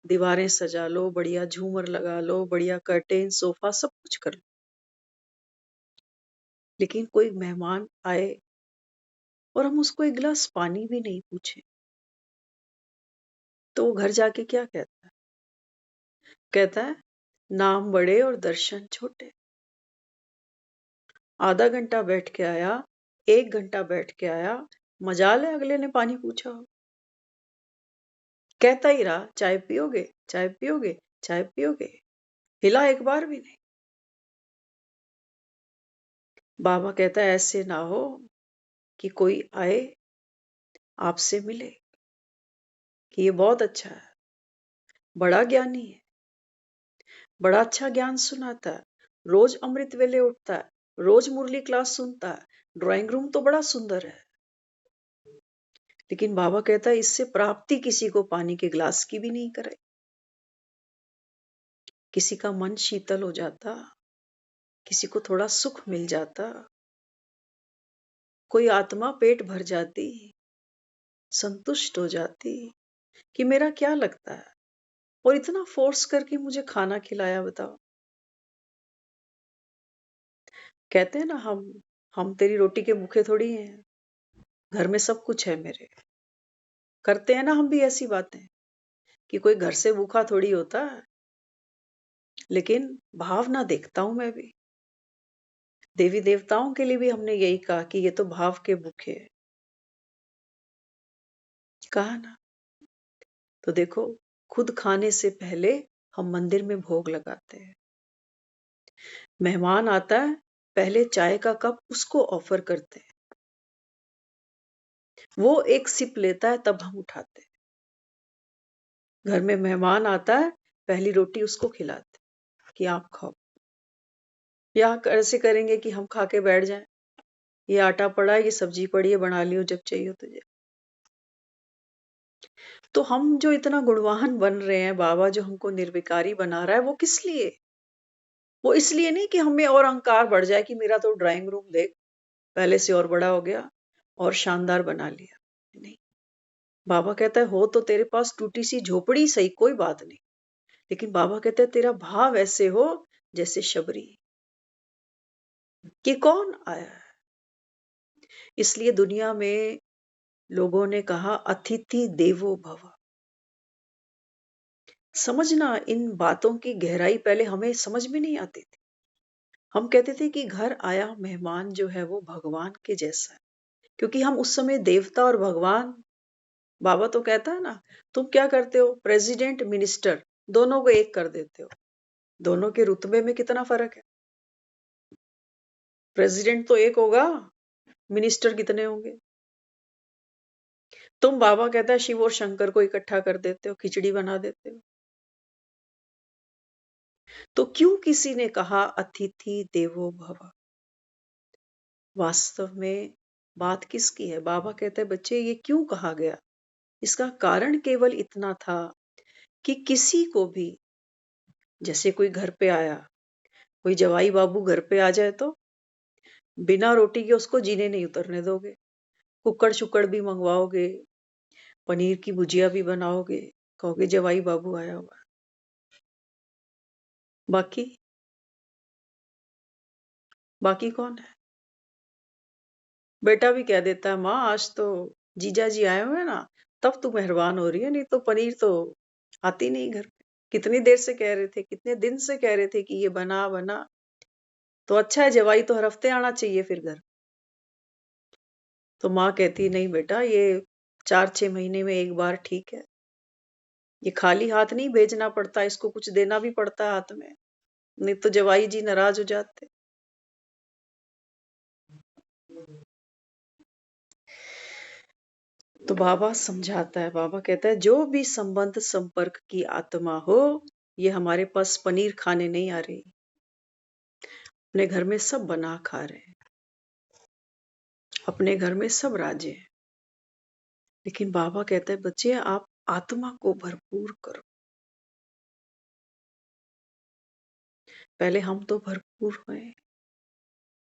B: दीवारें सजा लो, बढ़िया झूमर लगा लो, बढ़िया कर्टेन सोफा सब कुछ कर लो, लेकिन कोई मेहमान आए और हम उसको एक गिलास पानी भी नहीं पूछे, तो वो घर जाके क्या कहता है? कहता है नाम बड़े और दर्शन छोटे। आधा घंटा बैठ के आया, 1 घंटा बैठ के आया, मजाल है अगले ने पानी पूछा हो। कहता ही रहा चाय पियोगे, चाय पियोगे, चाय पियोगे, हिला एक बार भी नहीं। बाबा कहता है ऐसे ना हो कि कोई आए आपसे मिले कि ये बहुत अच्छा है, बड़ा ज्ञानी है, बड़ा अच्छा ज्ञान सुनाता है, रोज अमृत वेले उठता है, रोज मुरली क्लास सुनता है, ड्राइंग रूम तो बड़ा सुंदर है। लेकिन बाबा कहता है इससे प्राप्ति किसी को पानी के गिलास की भी नहीं करे। किसी का मन शीतल हो जाता, किसी को थोड़ा सुख मिल जाता, कोई आत्मा पेट भर जाती, संतुष्ट हो जाती कि मेरा क्या लगता है, और इतना फोर्स करके मुझे खाना खिलाया, बताओ। कहते हैं ना, हम तेरी रोटी के भूखे थोड़ी हैं, घर में सब कुछ है मेरे। करते हैं ना हम भी ऐसी बातें कि कोई घर से भूखा थोड़ी होता है, लेकिन भावना देखता हूं मैं भी। देवी देवताओं के लिए भी हमने यही कहा कि ये तो भाव के भूखे हैं, कहा ना। तो देखो, खुद खाने से पहले हम मंदिर में भोग लगाते हैं। मेहमान आता है, पहले चाय का कप उसको ऑफर करते हैं, वो एक सिप लेता है तब हम उठाते हैं। घर में मेहमान आता है, पहली रोटी उसको खिलाते हैं कि आप खाओ। या ऐसे करेंगे कि हम खा के बैठ जाएं, ये आटा पड़ा है, ये सब्जी पड़ी है, बना लियो जब चाहिए तुझे। तो हम जो इतना गुणवान बन रहे हैं, बाबा जो हमको निर्विकारी बना रहा है, वो किस लिए? वो इसलिए नहीं कि हमें और अहंकार बढ़ जाए कि मेरा तो ड्राइंग रूम देख, पहले से और बड़ा हो गया और शानदार बना लिया। नहीं, बाबा कहता है हो तो तेरे पास टूटी सी झोपड़ी सही, कोई बात नहीं, लेकिन बाबा कहते हैं तेरा भाव ऐसे हो जैसे शबरी, कि कौन आया है। इसलिए दुनिया में लोगों ने कहा अतिथि देवो भव। समझना, इन बातों की गहराई पहले हमें समझ में नहीं आती थी। हम कहते थे कि घर आया मेहमान जो है वो भगवान के जैसा है, क्योंकि हम उस समय देवता और भगवान। बाबा तो कहता है ना, तुम क्या करते हो, प्रेसिडेंट मिनिस्टर दोनों को एक कर देते हो। दोनों के रुतबे में कितना फर्क है। प्रेसिडेंट तो एक होगा, मिनिस्टर कितने होंगे। तुम, बाबा कहता है, शिव और शंकर को इकट्ठा कर देते हो, खिचड़ी बना देते हो। तो क्यों किसी ने कहा अतिथि देवो भव? वास्तव में बात किसकी है? बाबा कहते हैं बच्चे ये क्यों कहा गया, इसका कारण केवल इतना था कि किसी को भी, जैसे कोई घर पे आया, कोई जवाई बाबू घर पे आ जाए तो बिना रोटी के उसको जीने नहीं उतरने दोगे। कुक्कड़ शुक्कड़ भी मंगवाओगे, पनीर की भुजिया भी बनाओगे, कहोगे जवाई बाबू आया हुआ। बाकी बाकी कौन है? बेटा भी कह देता है माँ आज तो जीजा जी आए हुए हैं ना, तब तू मेहरबान हो रही है, नहीं तो पनीर तो आती नहीं घर पे। कितनी देर से कह रहे थे, कितने दिन से कह रहे थे कि ये बना बना। तो अच्छा है, जवाई तो हर हफ्ते आना चाहिए फिर घर। तो माँ कहती नहीं बेटा, ये 4-6 महीने में एक बार ठीक है। ये खाली हाथ नहीं भेजना पड़ता, इसको कुछ देना भी पड़ता है हाथ में, नहीं तो जवाई जी नाराज हो जाते। तो बाबा समझाता है, बाबा कहता है जो भी संबंध संपर्क की आत्मा हो, ये हमारे पास पनीर खाने नहीं आ रही, अपने घर में सब बना खा रहे हैं, अपने घर में सब राजे हैं। लेकिन बाबा कहता है बच्चे आप आत्मा को भरपूर करो। पहले हम तो भरपूर हुए।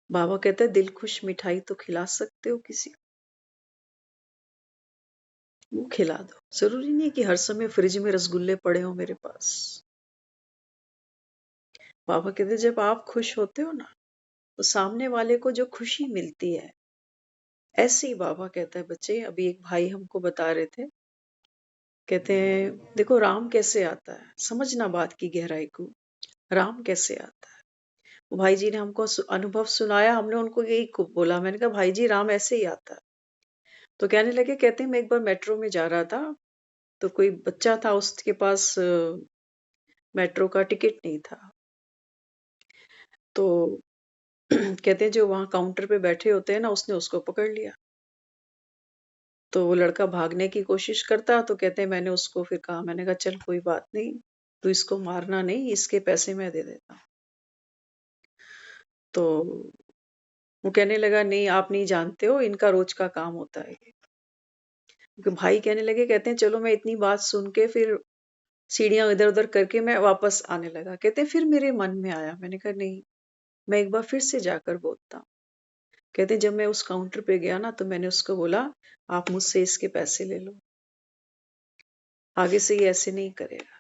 B: बाबा कहता है दिल खुश मिठाई तो खिला सकते हो किसी को, वो खिला दो। जरूरी नहीं कि हर समय फ्रिज में रसगुल्ले पड़े हो मेरे पास। बाबा कहते हैं जब आप खुश होते हो ना, तो सामने वाले को जो खुशी मिलती है, ऐसे ही बाबा कहता है बच्चे, अभी एक भाई हमको बता रहे थे, कहते हैं देखो राम कैसे आता है, समझना बात की गहराई को। राम कैसे आता है? वो भाई जी ने हमको अनुभव सुनाया, हमने उनको यही बोला। मैंने कहा भाई जी राम ऐसे ही आता है। तो कहने लगे, कहते हैं मैं एक बार मेट्रो में जा रहा था, तो कोई बच्चा था, उसके पास मेट्रो का टिकट नहीं था। तो कहते हैं जो वहां काउंटर पे बैठे होते हैं ना, उसने उसको पकड़ लिया। तो वो लड़का भागने की कोशिश करता, तो कहते हैं मैंने उसको फिर कहा, मैंने कहा चल कोई बात नहीं, तू इसको मारना नहीं, इसके पैसे मैं दे देता हूँ। तो वो कहने लगा नहीं आप नहीं जानते हो, इनका रोज का काम होता है ये। भाई कहने लगे, कहते हैं चलो, मैं इतनी बात सुन के फिर सीढ़ियां इधर उधर करके मैं वापस आने लगा। कहते हैं फिर मेरे मन में आया, मैंने कहा नहीं, मैं एक बार फिर से जाकर बोलता हूँ। कहते जब मैं उस काउंटर पे गया ना तो मैंने उसको बोला आप मुझसे इसके पैसे ले लो, आगे से ये ऐसे नहीं करेगा।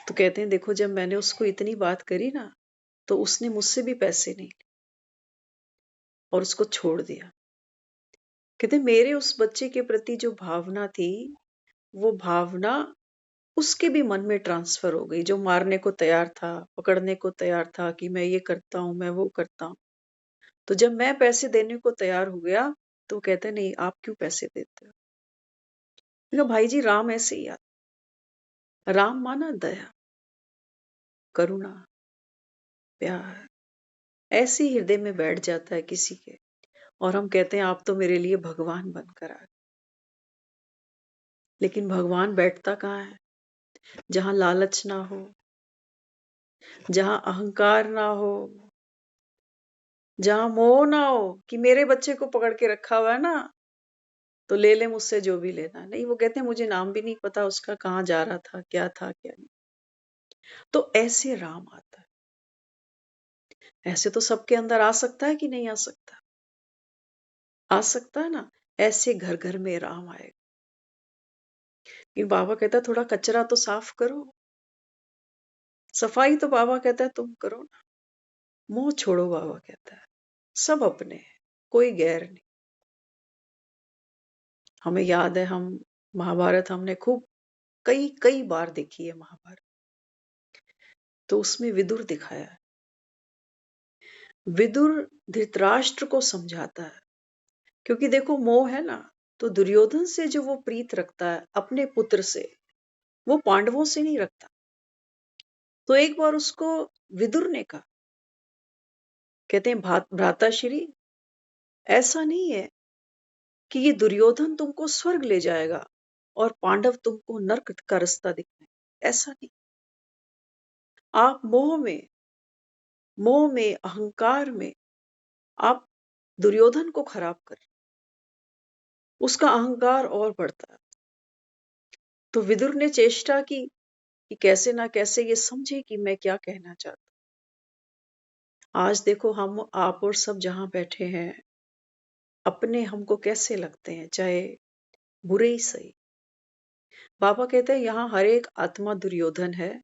B: तो कहते हैं देखो जब मैंने उसको इतनी बात करी ना तो उसने मुझसे भी पैसे नहीं लिए और उसको छोड़ दिया। कहते मेरे उस बच्चे के प्रति जो भावना थी वो भावना उसके भी मन में ट्रांसफर हो गई, जो मारने को तैयार था, पकड़ने को तैयार था कि मैं ये करता हूं, मैं वो करता हूं। तो जब मैं पैसे देने को तैयार हो गया तो कहते नहीं आप क्यों पैसे देते हो। मैंने कहा भाई जी राम ऐसे ही आता, राम माना दया, करुणा, प्यार, ऐसे ही हृदय में बैठ जाता है किसी के, और हम कहते हैं आप तो मेरे लिए भगवान बनकर आ गए। लेकिन भगवान बैठता कहाँ है? जहां लालच ना हो, जहां अहंकार ना हो, जहां मोह ना हो कि मेरे बच्चे को पकड़ के रखा हुआ है ना तो ले ले मुझसे जो भी लेना। नहीं, वो कहते हैं मुझे नाम भी नहीं पता उसका, कहाँ जा रहा था क्या नहीं। तो ऐसे राम आता है। ऐसे तो सबके अंदर आ सकता है कि नहीं आ सकता? आ सकता है ना। ऐसे घर घर में राम आएगा। कि बाबा कहता है थोड़ा कचरा तो साफ करो, सफाई तो बाबा कहता है तुम करो ना। मोह छोड़ो बाबा कहता है, सब अपने हैं, कोई गैर नहीं। हमें याद है हम महाभारत हमने खूब कई कई बार देखी है महाभारत। तो उसमें विदुर दिखाया है। विदुर धृतराष्ट्र को समझाता है, क्योंकि देखो मोह है ना, तो दुर्योधन से जो वो प्रीत रखता है अपने पुत्र से, वो पांडवों से नहीं रखता। तो एक बार उसको विदुर ने कहा, कहते हैं भ्राताश्री ऐसा नहीं है कि ये दुर्योधन तुमको स्वर्ग ले जाएगा और पांडव तुमको नरक का रास्ता दिखाए, ऐसा नहीं। आप मोह में अहंकार में आप दुर्योधन को खराब कर, उसका अहंकार और बढ़ता है। तो विदुर ने चेष्टा की कि कैसे ना कैसे ये समझे कि मैं क्या कहना चाहता हूं। आज देखो हम आप और सब जहां बैठे हैं, अपने हमको कैसे लगते हैं, चाहे बुरे ही सही। बाबा कहते हैं यहाँ हर एक आत्मा दुर्योधन है,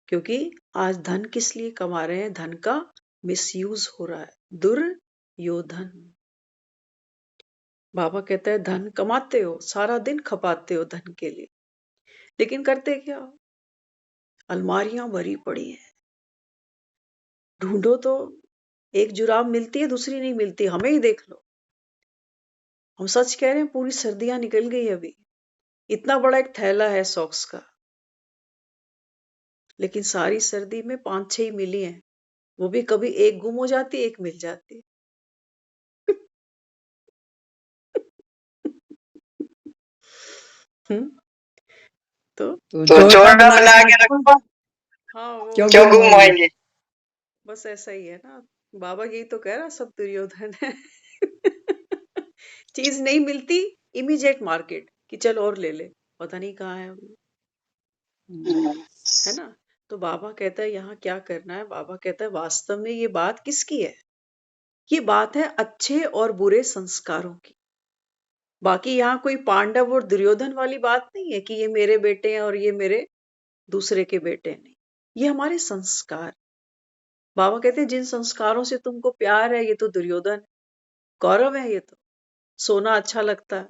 B: क्योंकि आज धन किस लिए कमा रहे हैं? धन का मिसयूज हो रहा है। दुर्योधन। बाबा कहता है धन कमाते हो, सारा दिन खपाते हो धन के लिए, लेकिन करते क्या हो? अलमारियां भरी पड़ी हैं, ढूंढो तो एक जुराब मिलती है, दूसरी नहीं मिलती। हमें ही देख लो, हम सच कह रहे हैं, पूरी सर्दियां निकल गई अभी, इतना बड़ा एक थैला है सॉक्स का, लेकिन सारी सर्दी में 5-6 ही मिली हैं, वो भी कभी एक गुम हो जाती है, एक मिल जाती है। हम्म, तो
C: जोड़ा बना के रखो,
B: हाँ वो
C: क्यों गुम होएंगे।
B: बस ऐसा ही है ना। बाबा यही तो कह रहा सब दुर्योधन है। चीज नहीं मिलती, इमीडिएट मार्केट कि चल और ले ले, पता नहीं कहाँ है अभी, है ना। तो बाबा कहता है यहाँ क्या करना है। बाबा कहता है वास्तव में ये बात किसकी है? ये बात है अच्छे और बुरे संस्कारों की। बाकी यहाँ कोई पांडव और दुर्योधन वाली बात नहीं है कि ये मेरे बेटे हैं और ये मेरे दूसरे के बेटे नहीं। ये हमारे संस्कार। बाबा कहते हैं जिन संस्कारों से तुमको प्यार है, ये तो दुर्योधन है, कौरव है। ये तो सोना अच्छा लगता है,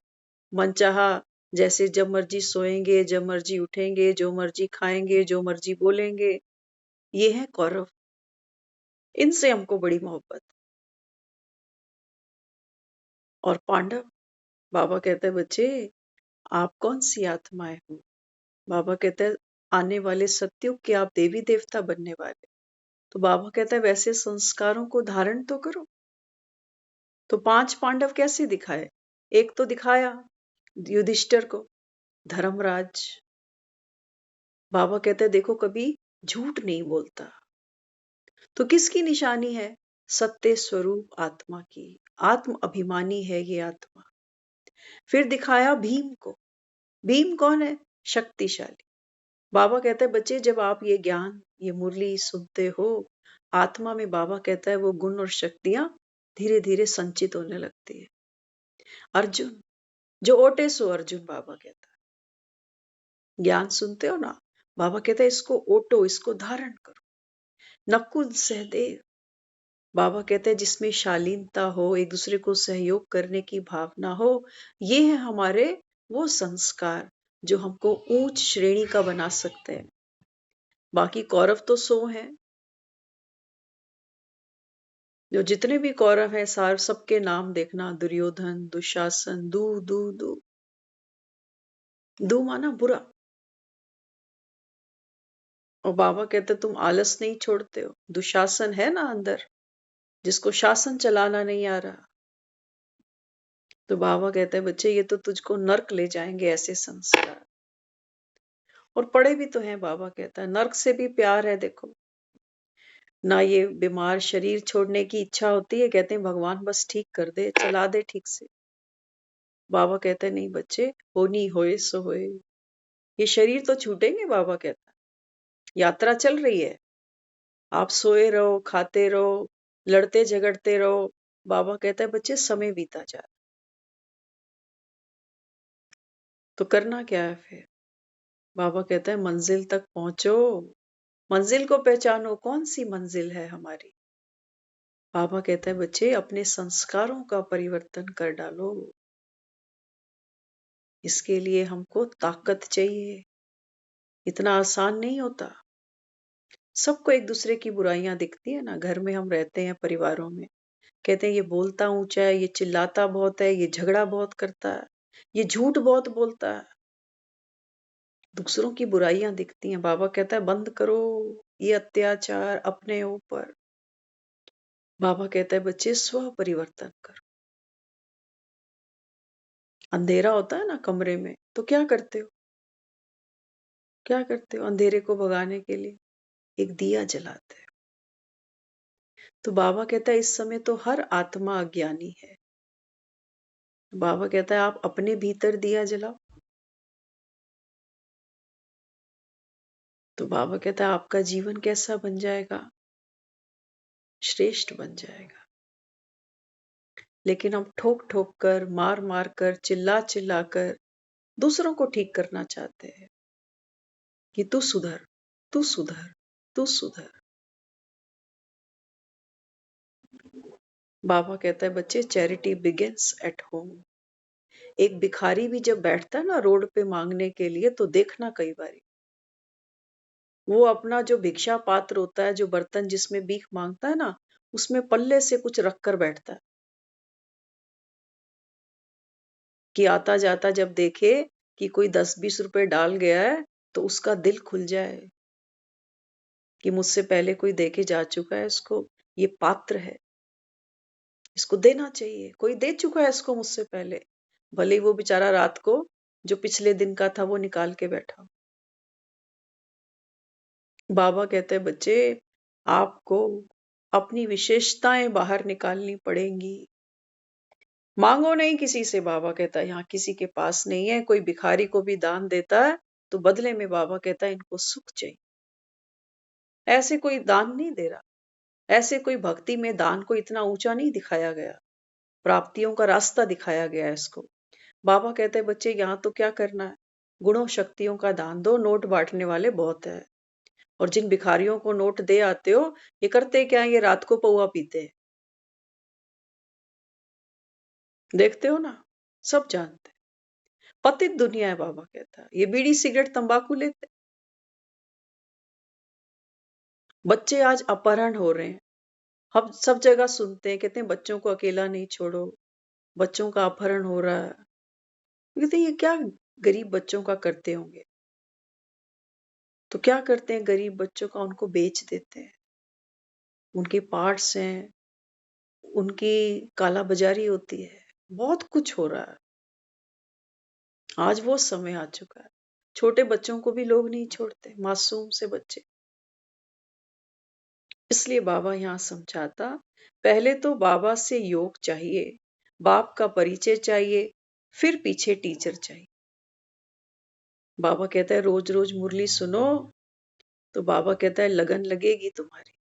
B: मनचाहा जैसे जब मर्जी सोएंगे, जब मर्जी उठेंगे, जो मर्जी खाएंगे, जो मर्जी बोलेंगे, ये है कौरव। इनसे हमको बड़ी मोहब्बत। और पांडव, बाबा कहते हैं बच्चे आप कौन सी आत्माएं हो? बाबा कहते हैं आने वाले सत्युग के आप देवी देवता बनने वाले। तो बाबा कहता है वैसे संस्कारों को धारण तो करो। तो 5 पांडव कैसे दिखाए? एक तो दिखाया युधिष्ठिर को, धर्मराज। बाबा कहते हैं देखो कभी झूठ नहीं बोलता। तो किसकी निशानी है? सत्य स्वरूप आत्मा की। आत्म अभिमानी है ये आत्मा। फिर दिखाया भीम को। भीम कौन है? शक्तिशाली। बाबा कहते हैं बच्चे जब आप ये ज्ञान, ये मुरली सुनते हो आत्मा में बाबा कहता है वो गुण और शक्तियां धीरे धीरे संचित होने लगती है। अर्जुन जो ओटे सो अर्जुन, बाबा कहता है। ज्ञान सुनते हो ना, बाबा कहता है इसको ओटो, इसको धारण करो। नकुल सहदेव, बाबा कहते हैं जिसमें शालीनता हो, एक दूसरे को सहयोग करने की भावना हो, ये है हमारे वो संस्कार जो हमको ऊंच श्रेणी का बना सकते हैं। बाकी कौरव तो 100 हैं, जो जितने भी कौरव हैं सार सबके नाम देखना, दुर्योधन, दुशासन, दू दू दू दू माना बुरा। और बाबा कहते तुम आलस नहीं छोड़ते हो। दुशासन है ना अंदर, जिसको शासन चलाना नहीं आ रहा, तो बाबा कहते हैं बच्चे ये तो तुझको नर्क ले जाएंगे ऐसे संस्कार। और पढ़े भी तो हैं, बाबा कहता है नर्क से भी प्यार है। देखो ना, ये बीमार शरीर छोड़ने की इच्छा होती है, कहते हैं भगवान बस ठीक कर दे, चला दे ठीक से। बाबा कहते हैं नहीं बच्चे, होनी होए सो होए, ये शरीर तो छूटेंगे। बाबा कहता है यात्रा चल रही है, आप सोए रहो, खाते रहो, लड़ते झगड़ते रहो। बाबा कहता है बच्चे समय बीता जा, तो करना क्या है फिर। बाबा कहता है मंजिल तक पहुंचो, मंजिल को पहचानो, कौन सी मंजिल है हमारी। बाबा कहता है बच्चे अपने संस्कारों का परिवर्तन कर डालो, इसके लिए हमको ताकत चाहिए, इतना आसान नहीं होता। सबको एक दूसरे की बुराइयां दिखती है ना, घर में हम रहते हैं परिवारों में, कहते हैं ये बोलता ऊंचा है, ये चिल्लाता बहुत है, ये झगड़ा बहुत करता है, ये झूठ बहुत बोलता है, दूसरों की बुराइयां दिखती हैं। बाबा कहता है बंद करो ये अत्याचार अपने ऊपर। बाबा कहता है बच्चे स्व परिवर्तन करो। अंधेरा होता है ना कमरे में, तो क्या करते हो, क्या करते हो अंधेरे को भगाने के लिए, एक दिया जलाते हो। तो बाबा कहता है इस समय तो हर आत्मा अज्ञानी है। बाबा कहता है आप अपने भीतर दिया जलाओ। तो बाबा कहता है आपका जीवन कैसा बन जाएगा, श्रेष्ठ बन जाएगा। लेकिन हम ठोक ठोक कर, मार मार कर, चिल्ला चिल्ला कर दूसरों को ठीक करना चाहते हैं कि तू सुधर, तू सुधर, तू सुधर। बाबा कहता है बच्चे चैरिटी बिगिंस एट होम। एक भिखारी भी जब बैठता है ना रोड पे मांगने के लिए, तो देखना कई बार वो अपना जो भिक्षा पात्र होता है, जो बर्तन जिसमें भीख मांगता है ना, उसमें पल्ले से कुछ रख कर बैठता है कि आता जाता जब देखे कि कोई 10-20 रुपए डाल गया है, तो उसका दिल खुल जाए कि मुझसे पहले कोई दे के जा चुका है, इसको ये पात्र है, इसको देना चाहिए, कोई दे चुका है इसको मुझसे पहले, भले ही वो बेचारा रात को जो पिछले दिन का था वो निकाल के बैठा हो। बाबा कहते हैं बच्चे आपको अपनी विशेषताएं बाहर निकालनी पड़ेंगी। मांगो नहीं किसी से, बाबा कहता है यहाँ किसी के पास नहीं है। कोई भिखारी को भी दान देता है तो बदले में बाबा कहता है इनको सुख चाहिए। ऐसे कोई दान नहीं दे रहा, ऐसे कोई भक्ति में दान को इतना ऊंचा नहीं दिखाया गया, प्राप्तियों का रास्ता दिखाया गया है इसको। बाबा कहते हैं बच्चे यहाँ तो क्या करना है, गुणों शक्तियों का दान दो, नोट बांटने वाले बहुत है। और जिन भिखारियों को नोट दे आते हो, ये करते क्या है, ये रात को पौआ पीते हैं, देखते हो ना, सब जानते हैं। पतित दुनिया है, बाबा कहता है ये बीड़ी सिगरेट तंबाकू लेते। बच्चे आज अपहरण हो रहे हैं, हम सब जगह सुनते हैं, कहते हैं बच्चों को अकेला नहीं छोड़ो, बच्चों का अपहरण हो रहा है। कहते हैं ये क्या गरीब बच्चों का करते होंगे, तो क्या करते हैं गरीब बच्चों का, उनको बेच देते हैं, उनके पार्ट्स हैं, उनकी काला बाजारी होती है, बहुत कुछ हो रहा है। आज वो समय आ चुका है, छोटे बच्चों को भी लोग नहीं छोड़ते, मासूम से बच्चे। इसलिए बाबा यहाँ समझाता, पहले तो बाबा से योग चाहिए, बाप का परिचय चाहिए, फिर पीछे टीचर चाहिए। बाबा कहता है रोज रोज मुरली सुनो, तो बाबा कहता है लगन लगेगी तुम्हारी।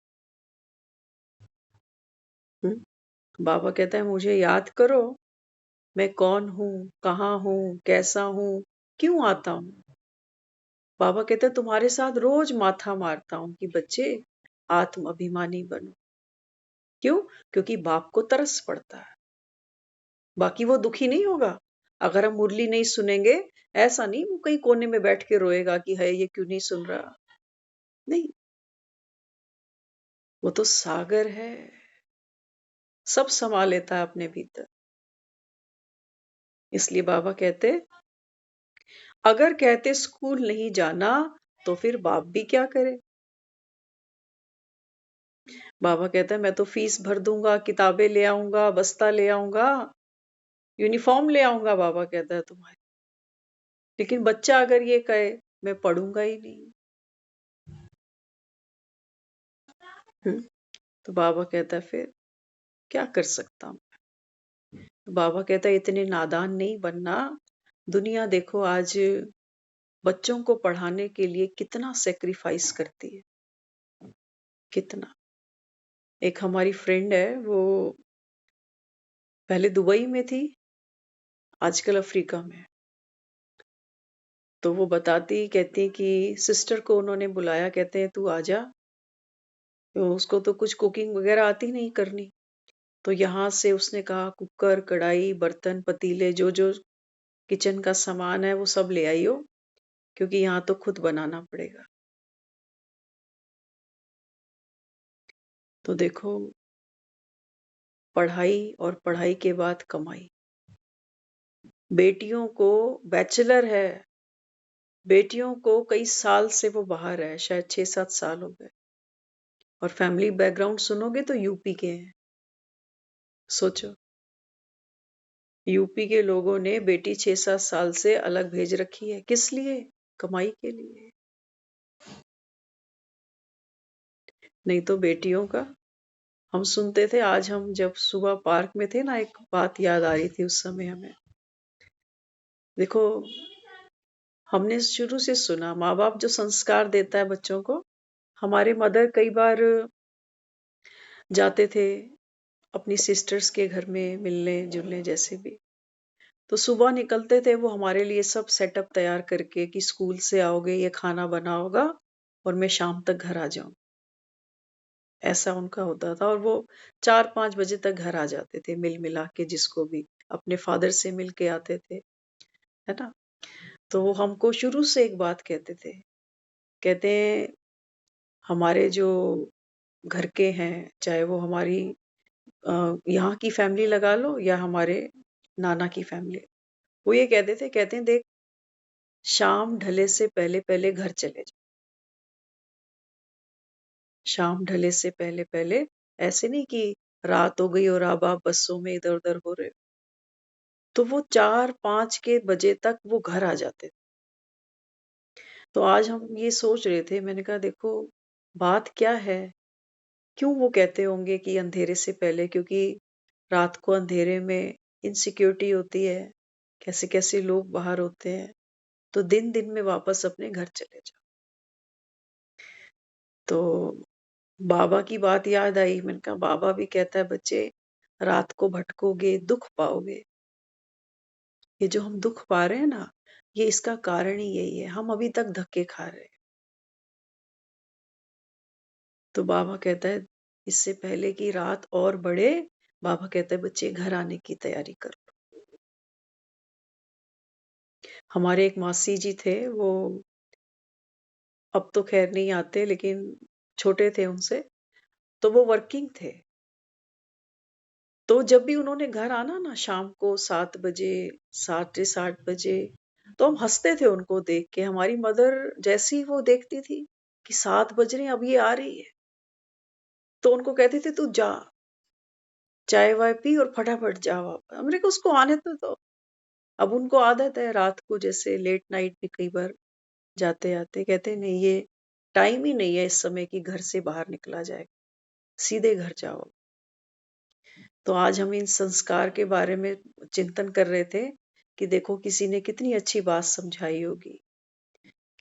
B: बाबा कहता है मुझे याद करो, मैं कौन हूँ, कहाँ हूँ, कैसा हूँ, क्यों आता हूँ। बाबा कहते हैं तुम्हारे साथ रोज माथा मारता हूँ कि बच्चे आत्म अभिमानी बनो। क्यों? क्योंकि बाप को तरस पड़ता है, बाकी वो दुखी नहीं होगा। अगर हम मुरली नहीं सुनेंगे, ऐसा नहीं वो कहीं कोने में बैठ के रोएगा कि है ये क्यों नहीं सुन रहा। नहीं, वो तो सागर है, सब समा लेता है अपने भीतर। इसलिए बाबा कहते अगर कहते स्कूल नहीं जाना तो फिर बाप भी क्या करे। बाबा कहता है मैं तो फीस भर दूंगा, किताबें ले आऊंगा, बस्ता ले आऊंगा, यूनिफॉर्म ले आऊंगा, बाबा कहता है तुम्हारे। लेकिन बच्चा अगर ये कहे मैं पढ़ूंगा ही नहीं, तो बाबा कहता है फिर क्या कर सकता हूँ। तो बाबा कहता है इतने नादान नहीं बनना। दुनिया देखो आज बच्चों को पढ़ाने के लिए कितना सेक्रीफाइस करती है, कितना। एक हमारी फ्रेंड है, वो पहले दुबई में थी, आजकल अफ्रीका में। तो वो बताती कहती कि सिस्टर को उन्होंने बुलाया, कहते हैं तू आजा, तो उसको तो कुछ कुकिंग वगैरह आती नहीं करनी। तो यहाँ से उसने कहा कुकर, कढ़ाई, बर्तन, पतीले, जो जो किचन का सामान है वो सब ले आई हो, क्योंकि यहाँ तो खुद बनाना पड़ेगा। तो देखो, पढ़ाई और पढ़ाई के बाद कमाई। बेटियों को, बैचलर है, बेटियों को कई साल से वो बाहर है, शायद 6-7 साल हो गए। और फैमिली बैकग्राउंड सुनोगे तो यूपी के हैं। सोचो, यूपी के लोगों ने बेटी 6-7 साल से अलग भेज रखी है, किस लिए? कमाई के लिए। नहीं तो बेटियों का हम सुनते थे। आज हम जब सुबह पार्क में थे ना, एक बात याद आ रही थी उस समय हमें। देखो, हमने शुरू से सुना, माँ बाप जो संस्कार देता है बच्चों को। हमारे मदर कई बार जाते थे अपनी सिस्टर्स के घर में मिलने जुलने, जैसे भी। तो सुबह निकलते थे वो हमारे लिए सब सेटअप तैयार करके कि स्कूल से आओगे, ये खाना बना होगा और मैं शाम तक घर आ जाऊं। ऐसा उनका होता था। और वो 4-5 बजे तक घर आ जाते थे, मिल मिला के, जिसको भी अपने फादर से मिल के आते थे, है ना। तो वो हमको शुरू से एक बात कहते थे, कहते हैं हमारे जो घर के हैं, चाहे वो हमारी यहाँ की फैमिली लगा लो या हमारे नाना की फैमिली, वो ये कहते थे, कहते हैं देख, शाम ढले से पहले पहले घर चले जाओ। शाम ढले से पहले पहले, ऐसे नहीं कि रात हो गई और अब आप बसों में इधर उधर हो रहे हो। तो वो 4-5 के बजे तक वो घर आ जाते थे। तो आज हम ये सोच रहे थे, मैंने कहा देखो बात क्या है, क्यों वो कहते होंगे कि अंधेरे से पहले, क्योंकि रात को अंधेरे में इनसिक्योरिटी होती है, कैसे कैसे लोग बाहर होते हैं। तो दिन दिन में वापस अपने घर चले जाओ। तो बाबा की बात याद आई, मैंने कहा बाबा भी कहता है बच्चे रात को भटकोगे, दुख पाओगे। ये जो हम दुख पा रहे हैं ना, ये इसका कारण ही यही है, हम अभी तक धक्के खा रहे हैं। तो बाबा कहता है इससे पहले कि रात और बढ़े, बाबा कहता है बच्चे घर आने की तैयारी करो। हमारे एक मासी जी थे, वो अब तो खैर नहीं आते, लेकिन छोटे थे उनसे, तो वो वर्किंग थे। तो जब भी उन्होंने घर आना ना शाम को 7 बजे, 7:30 बजे, तो हम हंसते थे उनको देख के। हमारी मदर जैसी ही वो देखती थी कि 7 बज रहे हैं, अब ये आ रही है, तो उनको कहती थी तू जा, चाय वाय पी और फटाफट जा वापस। हमने कहा उसको आने तो। अब उनको आदत है रात को जैसे लेट नाइट भी कई बार जाते आते, कहते नहीं ये टाइम ही नहीं है इस समय कि घर से बाहर निकला जाए, सीधे घर जाओ। तो आज हम इन संस्कार के बारे में चिंतन कर रहे थे कि देखो किसी ने कितनी अच्छी बात समझाई होगी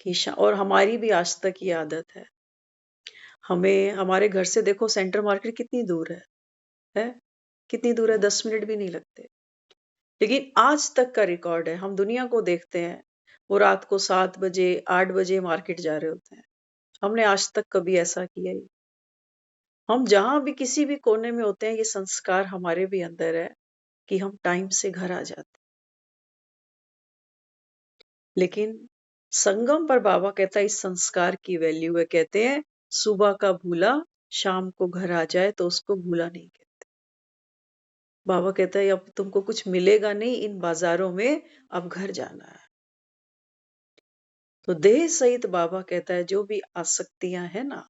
B: कि और हमारी भी आज तक ये आदत है। हमें हमारे घर से देखो सेंटर मार्केट कितनी दूर है, है। कितनी दूर है, 10 मिनट भी नहीं लगते। लेकिन आज तक का रिकॉर्ड है, हम दुनिया को देखते हैं, वो रात को 7 बजे 8 बजे मार्केट जा रहे होते हैं। हमने आज तक कभी ऐसा किया ही? हम जहां भी किसी भी कोने में होते हैं, ये संस्कार हमारे भी अंदर है कि हम टाइम से घर आ जाते हैं। लेकिन संगम पर बाबा कहता है इस संस्कार की वैल्यू है। कहते हैं सुबह का भूला शाम को घर आ जाए तो उसको भूला नहीं कहते। बाबा कहता है अब तुमको कुछ मिलेगा नहीं इन बाजारों में, अब घर जाना है। तो देह सहित बाबा कहता है जो भी आसक्तियां है ना,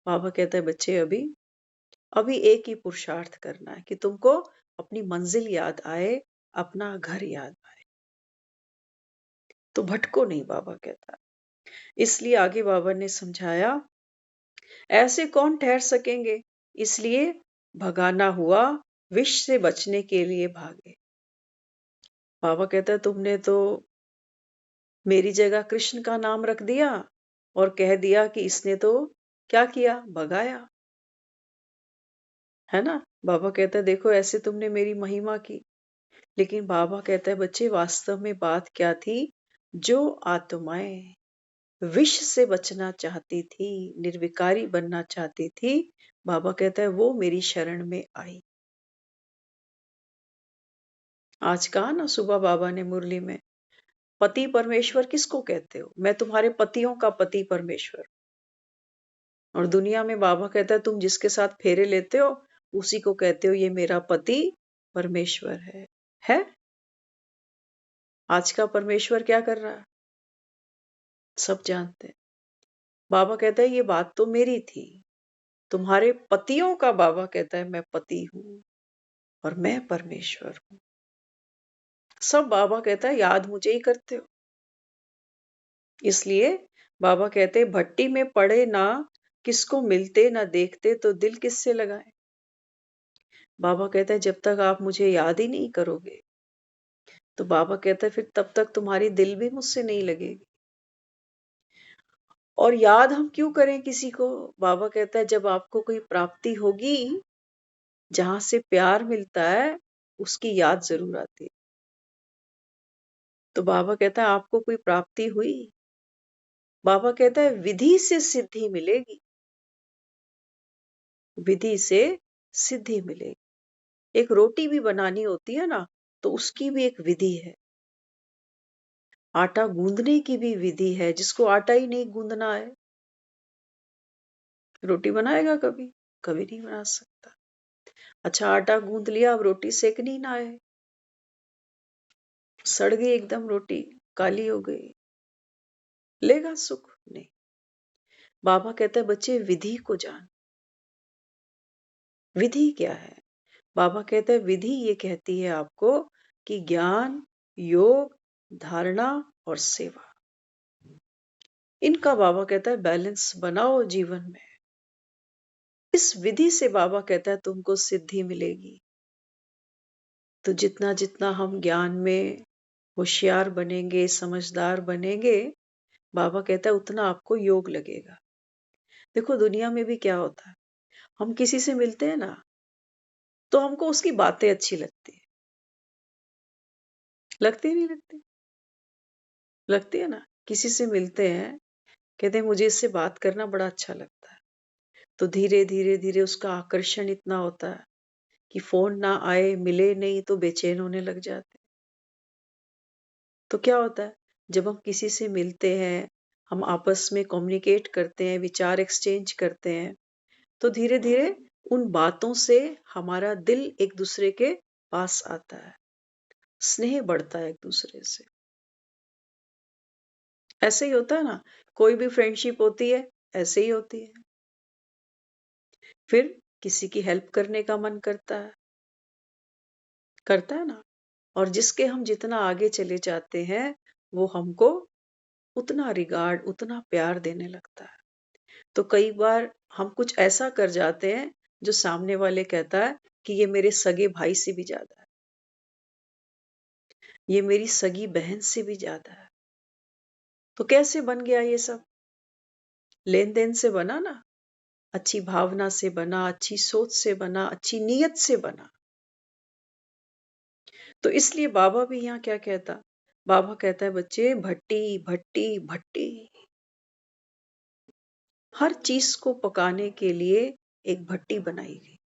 B: बाबा कहता है बच्चे अभी अभी एक ही पुरुषार्थ करना है कि तुमको अपनी मंजिल याद आए, अपना घर याद आए, तो भटको नहीं, बाबा कहता है। इसलिए आगे बाबा ने समझाया ऐसे कौन ठहर सकेंगे, इसलिए भगाना हुआ, विष से बचने के लिए भागे। बाबा कहता है तुमने तो मेरी जगह कृष्ण का नाम रख दिया और कह दिया कि इसने तो क्या किया, भगाया, है ना। बाबा कहता है देखो ऐसे तुमने मेरी महिमा की। लेकिन बाबा कहता है बच्चे वास्तव में बात क्या थी, जो आत्माएं विष से बचना चाहती थी, निर्विकारी बनना चाहती थी, बाबा कहता है वो मेरी शरण में आई। आज कहा ना सुबह बाबा ने मुरली में, पति परमेश्वर किसको कहते हो, मैं तुम्हारे पतियों का पति परमेश्वर। और दुनिया में बाबा कहता है तुम जिसके साथ फेरे लेते हो उसी को कहते हो ये मेरा पति परमेश्वर है। आज का परमेश्वर क्या कर रहा है, सब जानते हैं। बाबा कहता है ये बात तो मेरी थी, तुम्हारे पतियों का बाबा कहता है मैं पति हूं और मैं परमेश्वर हूं। सब बाबा कहता है याद मुझे ही करते हो। इसलिए बाबा कहते हैं भट्टी में पड़े ना, किसको मिलते ना देखते तो दिल किससे लगाए। बाबा कहता है जब तक आप मुझे याद ही नहीं करोगे, तो बाबा कहता है फिर तब तक तुम्हारी दिल भी मुझसे नहीं लगेगी। और याद हम क्यों करें किसी को, बाबा कहता है जब आपको कोई प्राप्ति होगी जहां से प्यार मिलता है, उसकी याद जरूर आती है। तो बाबा कहता है आपको कोई प्राप्ति हुई, बाबा कहता है विधि से सिद्धि मिलेगी, विधि से सिद्धि मिलेगी। एक रोटी भी बनानी होती है ना, तो उसकी भी एक विधि है। आटा गूंदने की भी विधि है, जिसको आटा ही नहीं गूंदना है, रोटी बनाएगा कभी, कभी नहीं बना सकता। अच्छा आटा गूंद लिया, अब रोटी सेकनी ना है, सड़ गई एकदम रोटी, काली हो गई, लेगा सुख नहीं। बाबा कहते हैं बच्चे विधि को जान। विधि क्या है, बाबा कहते हैं विधि ये कहती है आपको कि ज्ञान, योग, धारणा और सेवा, इनका बाबा कहता है बैलेंस बनाओ जीवन में। इस विधि से बाबा कहता है तुमको सिद्धि मिलेगी। तो जितना जितना हम ज्ञान में होशियार बनेंगे, समझदार बनेंगे, बाबा कहता है उतना आपको योग लगेगा। देखो दुनिया में भी क्या होता है, हम किसी से मिलते हैं ना, तो हमको उसकी बातें अच्छी लगती है, लगती नहीं लगती, लगती है ना। किसी से मिलते हैं, कहते हैं मुझे इससे बात करना बड़ा अच्छा लगता है, तो धीरे धीरे धीरे उसका आकर्षण इतना होता है कि फोन ना आए, मिले नहीं तो बेचैन होने लग जाते। तो क्या होता है, जब हम किसी से मिलते हैं, हम आपस में कम्युनिकेट करते हैं, विचार एक्सचेंज करते हैं, तो धीरे धीरे उन बातों से हमारा दिल एक दूसरे के पास आता है, स्नेह बढ़ता है एक दूसरे से। ऐसे ही होता है ना, कोई भी फ्रेंडशिप होती है ऐसे ही होती है। फिर किसी की हेल्प करने का मन करता है ना। और जिसके हम जितना आगे चले जाते हैं, वो हमको उतना रिगार्ड, उतना प्यार देने लगता है। तो कई बार हम कुछ ऐसा कर जाते हैं जो सामने वाले कहता है कि ये मेरे सगे भाई से भी ज्यादा है, ये मेरी सगी बहन से भी ज्यादा है। तो कैसे बन गया ये सब, लेन देन से बना ना। अच्छी भावना से बना, अच्छी सोच से बना, अच्छी नीयत से बना। तो इसलिए बाबा भी यहाँ क्या कहता, बाबा कहता है बच्चे भट्टी भट्टी भट्टी। हर चीज को पकाने के लिए एक भट्टी बनाई गई।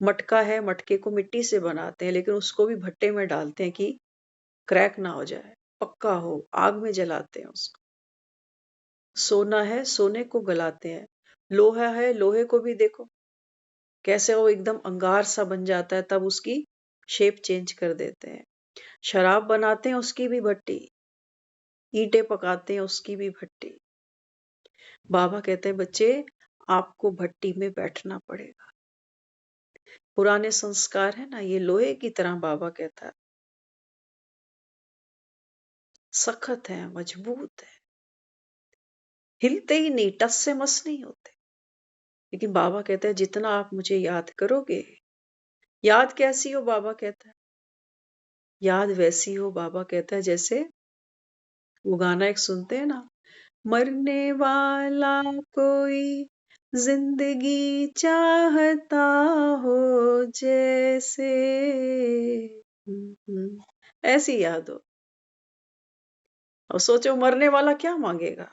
B: मटका है, मटके को मिट्टी से बनाते हैं, लेकिन उसको भी भट्टे में डालते हैं कि क्रैक ना हो जाए, पक्का हो, आग में जलाते हैं उसको। सोना है, सोने को गलाते हैं। लोहा है, लोहे को भी देखो कैसे वो एकदम अंगार सा बन जाता है, तब उसकी शेप चेंज कर देते हैं। शराब बनाते हैं, उसकी भी भट्टी। ईंटें पकाते हैं, उसकी भी भट्टी। बाबा कहते हैं बच्चे आपको भट्टी में बैठना पड़ेगा। पुराने संस्कार है ना, ये लोहे की तरह बाबा कहता है, सख्त है, मजबूत है, हिलते ही नहीं, टस से मस नहीं होते। लेकिन बाबा कहता है जितना आप मुझे याद करोगे, याद कैसी हो बाबा कहता है, याद वैसी हो बाबा कहता है जैसे वो गाना एक सुनते हैं ना, मरने वाला कोई जिंदगी चाहता हो जैसे, ऐसी याद हो। और सोचो मरने वाला क्या मांगेगा,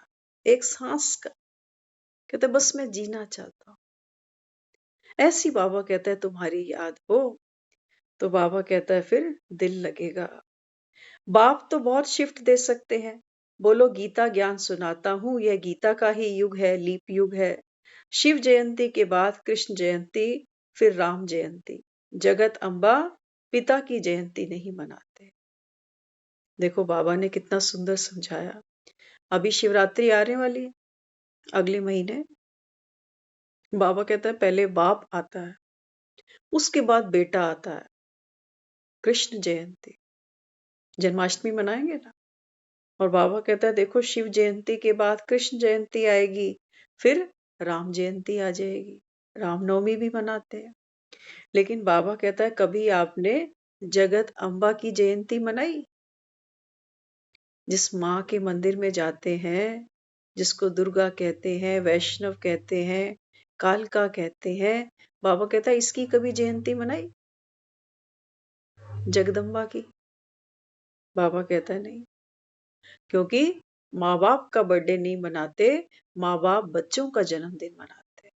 B: एक सांस का, कहते बस मैं जीना चाहता हूं। ऐसी बाबा कहता है तुम्हारी याद हो, तो बाबा कहता है फिर दिल लगेगा। बाप तो बहुत शिफ्ट दे सकते हैं, बोलो गीता ज्ञान सुनाता हूं, यह गीता का ही युग है, लीप युग है। शिव जयंती के बाद कृष्ण जयंती, फिर राम जयंती। जगत अम्बा पिता की जयंती नहीं मनाते। देखो बाबा ने कितना सुंदर समझाया। अभी शिवरात्रि आने वाली है अगले महीने। बाबा कहता है पहले बाप आता है, उसके बाद बेटा आता है। कृष्ण जयंती, जन्माष्टमी मनाएंगे ना, और बाबा कहता है देखो शिव जयंती के बाद कृष्ण जयंती आएगी, फिर राम जयंती आ जाएगी। रामनवमी भी मनाते हैं। लेकिन बाबा कहता है कभी आपने जगत अम्बा की जयंती मनाई? जिस माँ के मंदिर में जाते हैं, जिसको दुर्गा कहते हैं, वैष्णव कहते हैं, कालका कहते हैं, बाबा कहता है इसकी कभी जयंती मनाई जगदम्बा की? बाबा कहता है नहीं, क्योंकि माँ बाप का बर्थडे नहीं मनाते, माँ बाप बच्चों का जन्मदिन मनाते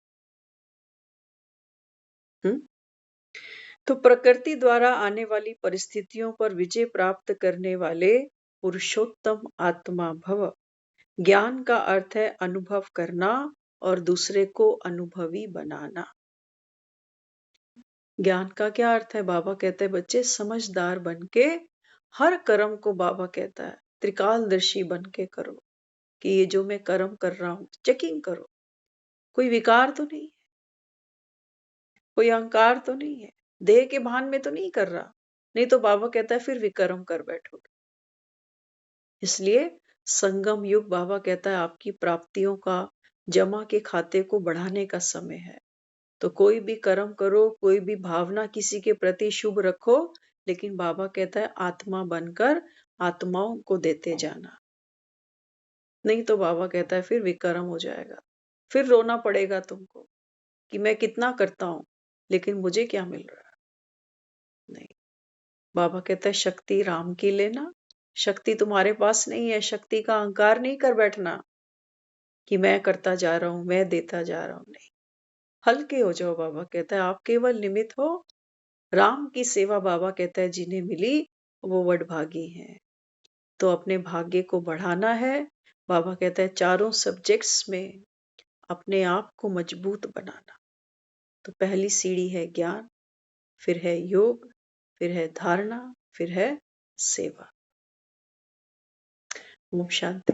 B: हैं। तो प्रकृति द्वारा आने वाली परिस्थितियों पर विजय प्राप्त करने वाले पुरुषोत्तम आत्मा भव। ज्ञान का अर्थ है अनुभव करना और दूसरे को अनुभवी बनाना। ज्ञान का क्या अर्थ है? बाबा कहते हैं बच्चे समझदार बन के हर कर्म को, बाबा कहता है त्रिकालदर्शी बन के करो, कि ये जो मैं कर्म कर रहा हूं चेकिंग करो, कोई विकार तो नहीं है, कोई अहंकार तो नहीं है, देह के भान में तो नहीं कर रहा, नहीं तो बाबा कहता है फिर विकर्म कर बैठोगे। इसलिए संगम युग बाबा कहता है आपकी प्राप्तियों का, जमा के खाते को बढ़ाने का समय है। तो कोई भी कर्म करो, कोई भी भावना किसी के प्रति शुभ रखो, लेकिन बाबा कहता है आत्मा बनकर आत्माओं को देते जाना। नहीं तो बाबा कहता है फिर विकर्म हो जाएगा, फिर रोना पड़ेगा तुमको कि मैं कितना करता हूं लेकिन मुझे क्या मिल रहा है। नहीं, बाबा कहता है शक्ति राम की लेना, शक्ति तुम्हारे पास नहीं है। शक्ति का अहंकार नहीं कर बैठना कि मैं करता जा रहा हूं, मैं देता जा रहा हूं। नहीं, हल्के हो जाओ। बाबा कहता है आप केवल निमित्त हो। राम की सेवा बाबा कहता है जिन्हें मिली वो वडभागी हैं। तो अपने भाग्य को बढ़ाना है। बाबा कहता है चारों सब्जेक्ट्स में अपने आप को मजबूत बनाना। तो पहली सीढ़ी है ज्ञान, फिर है योग, फिर है धारणा, फिर है सेवा। ओम शांति।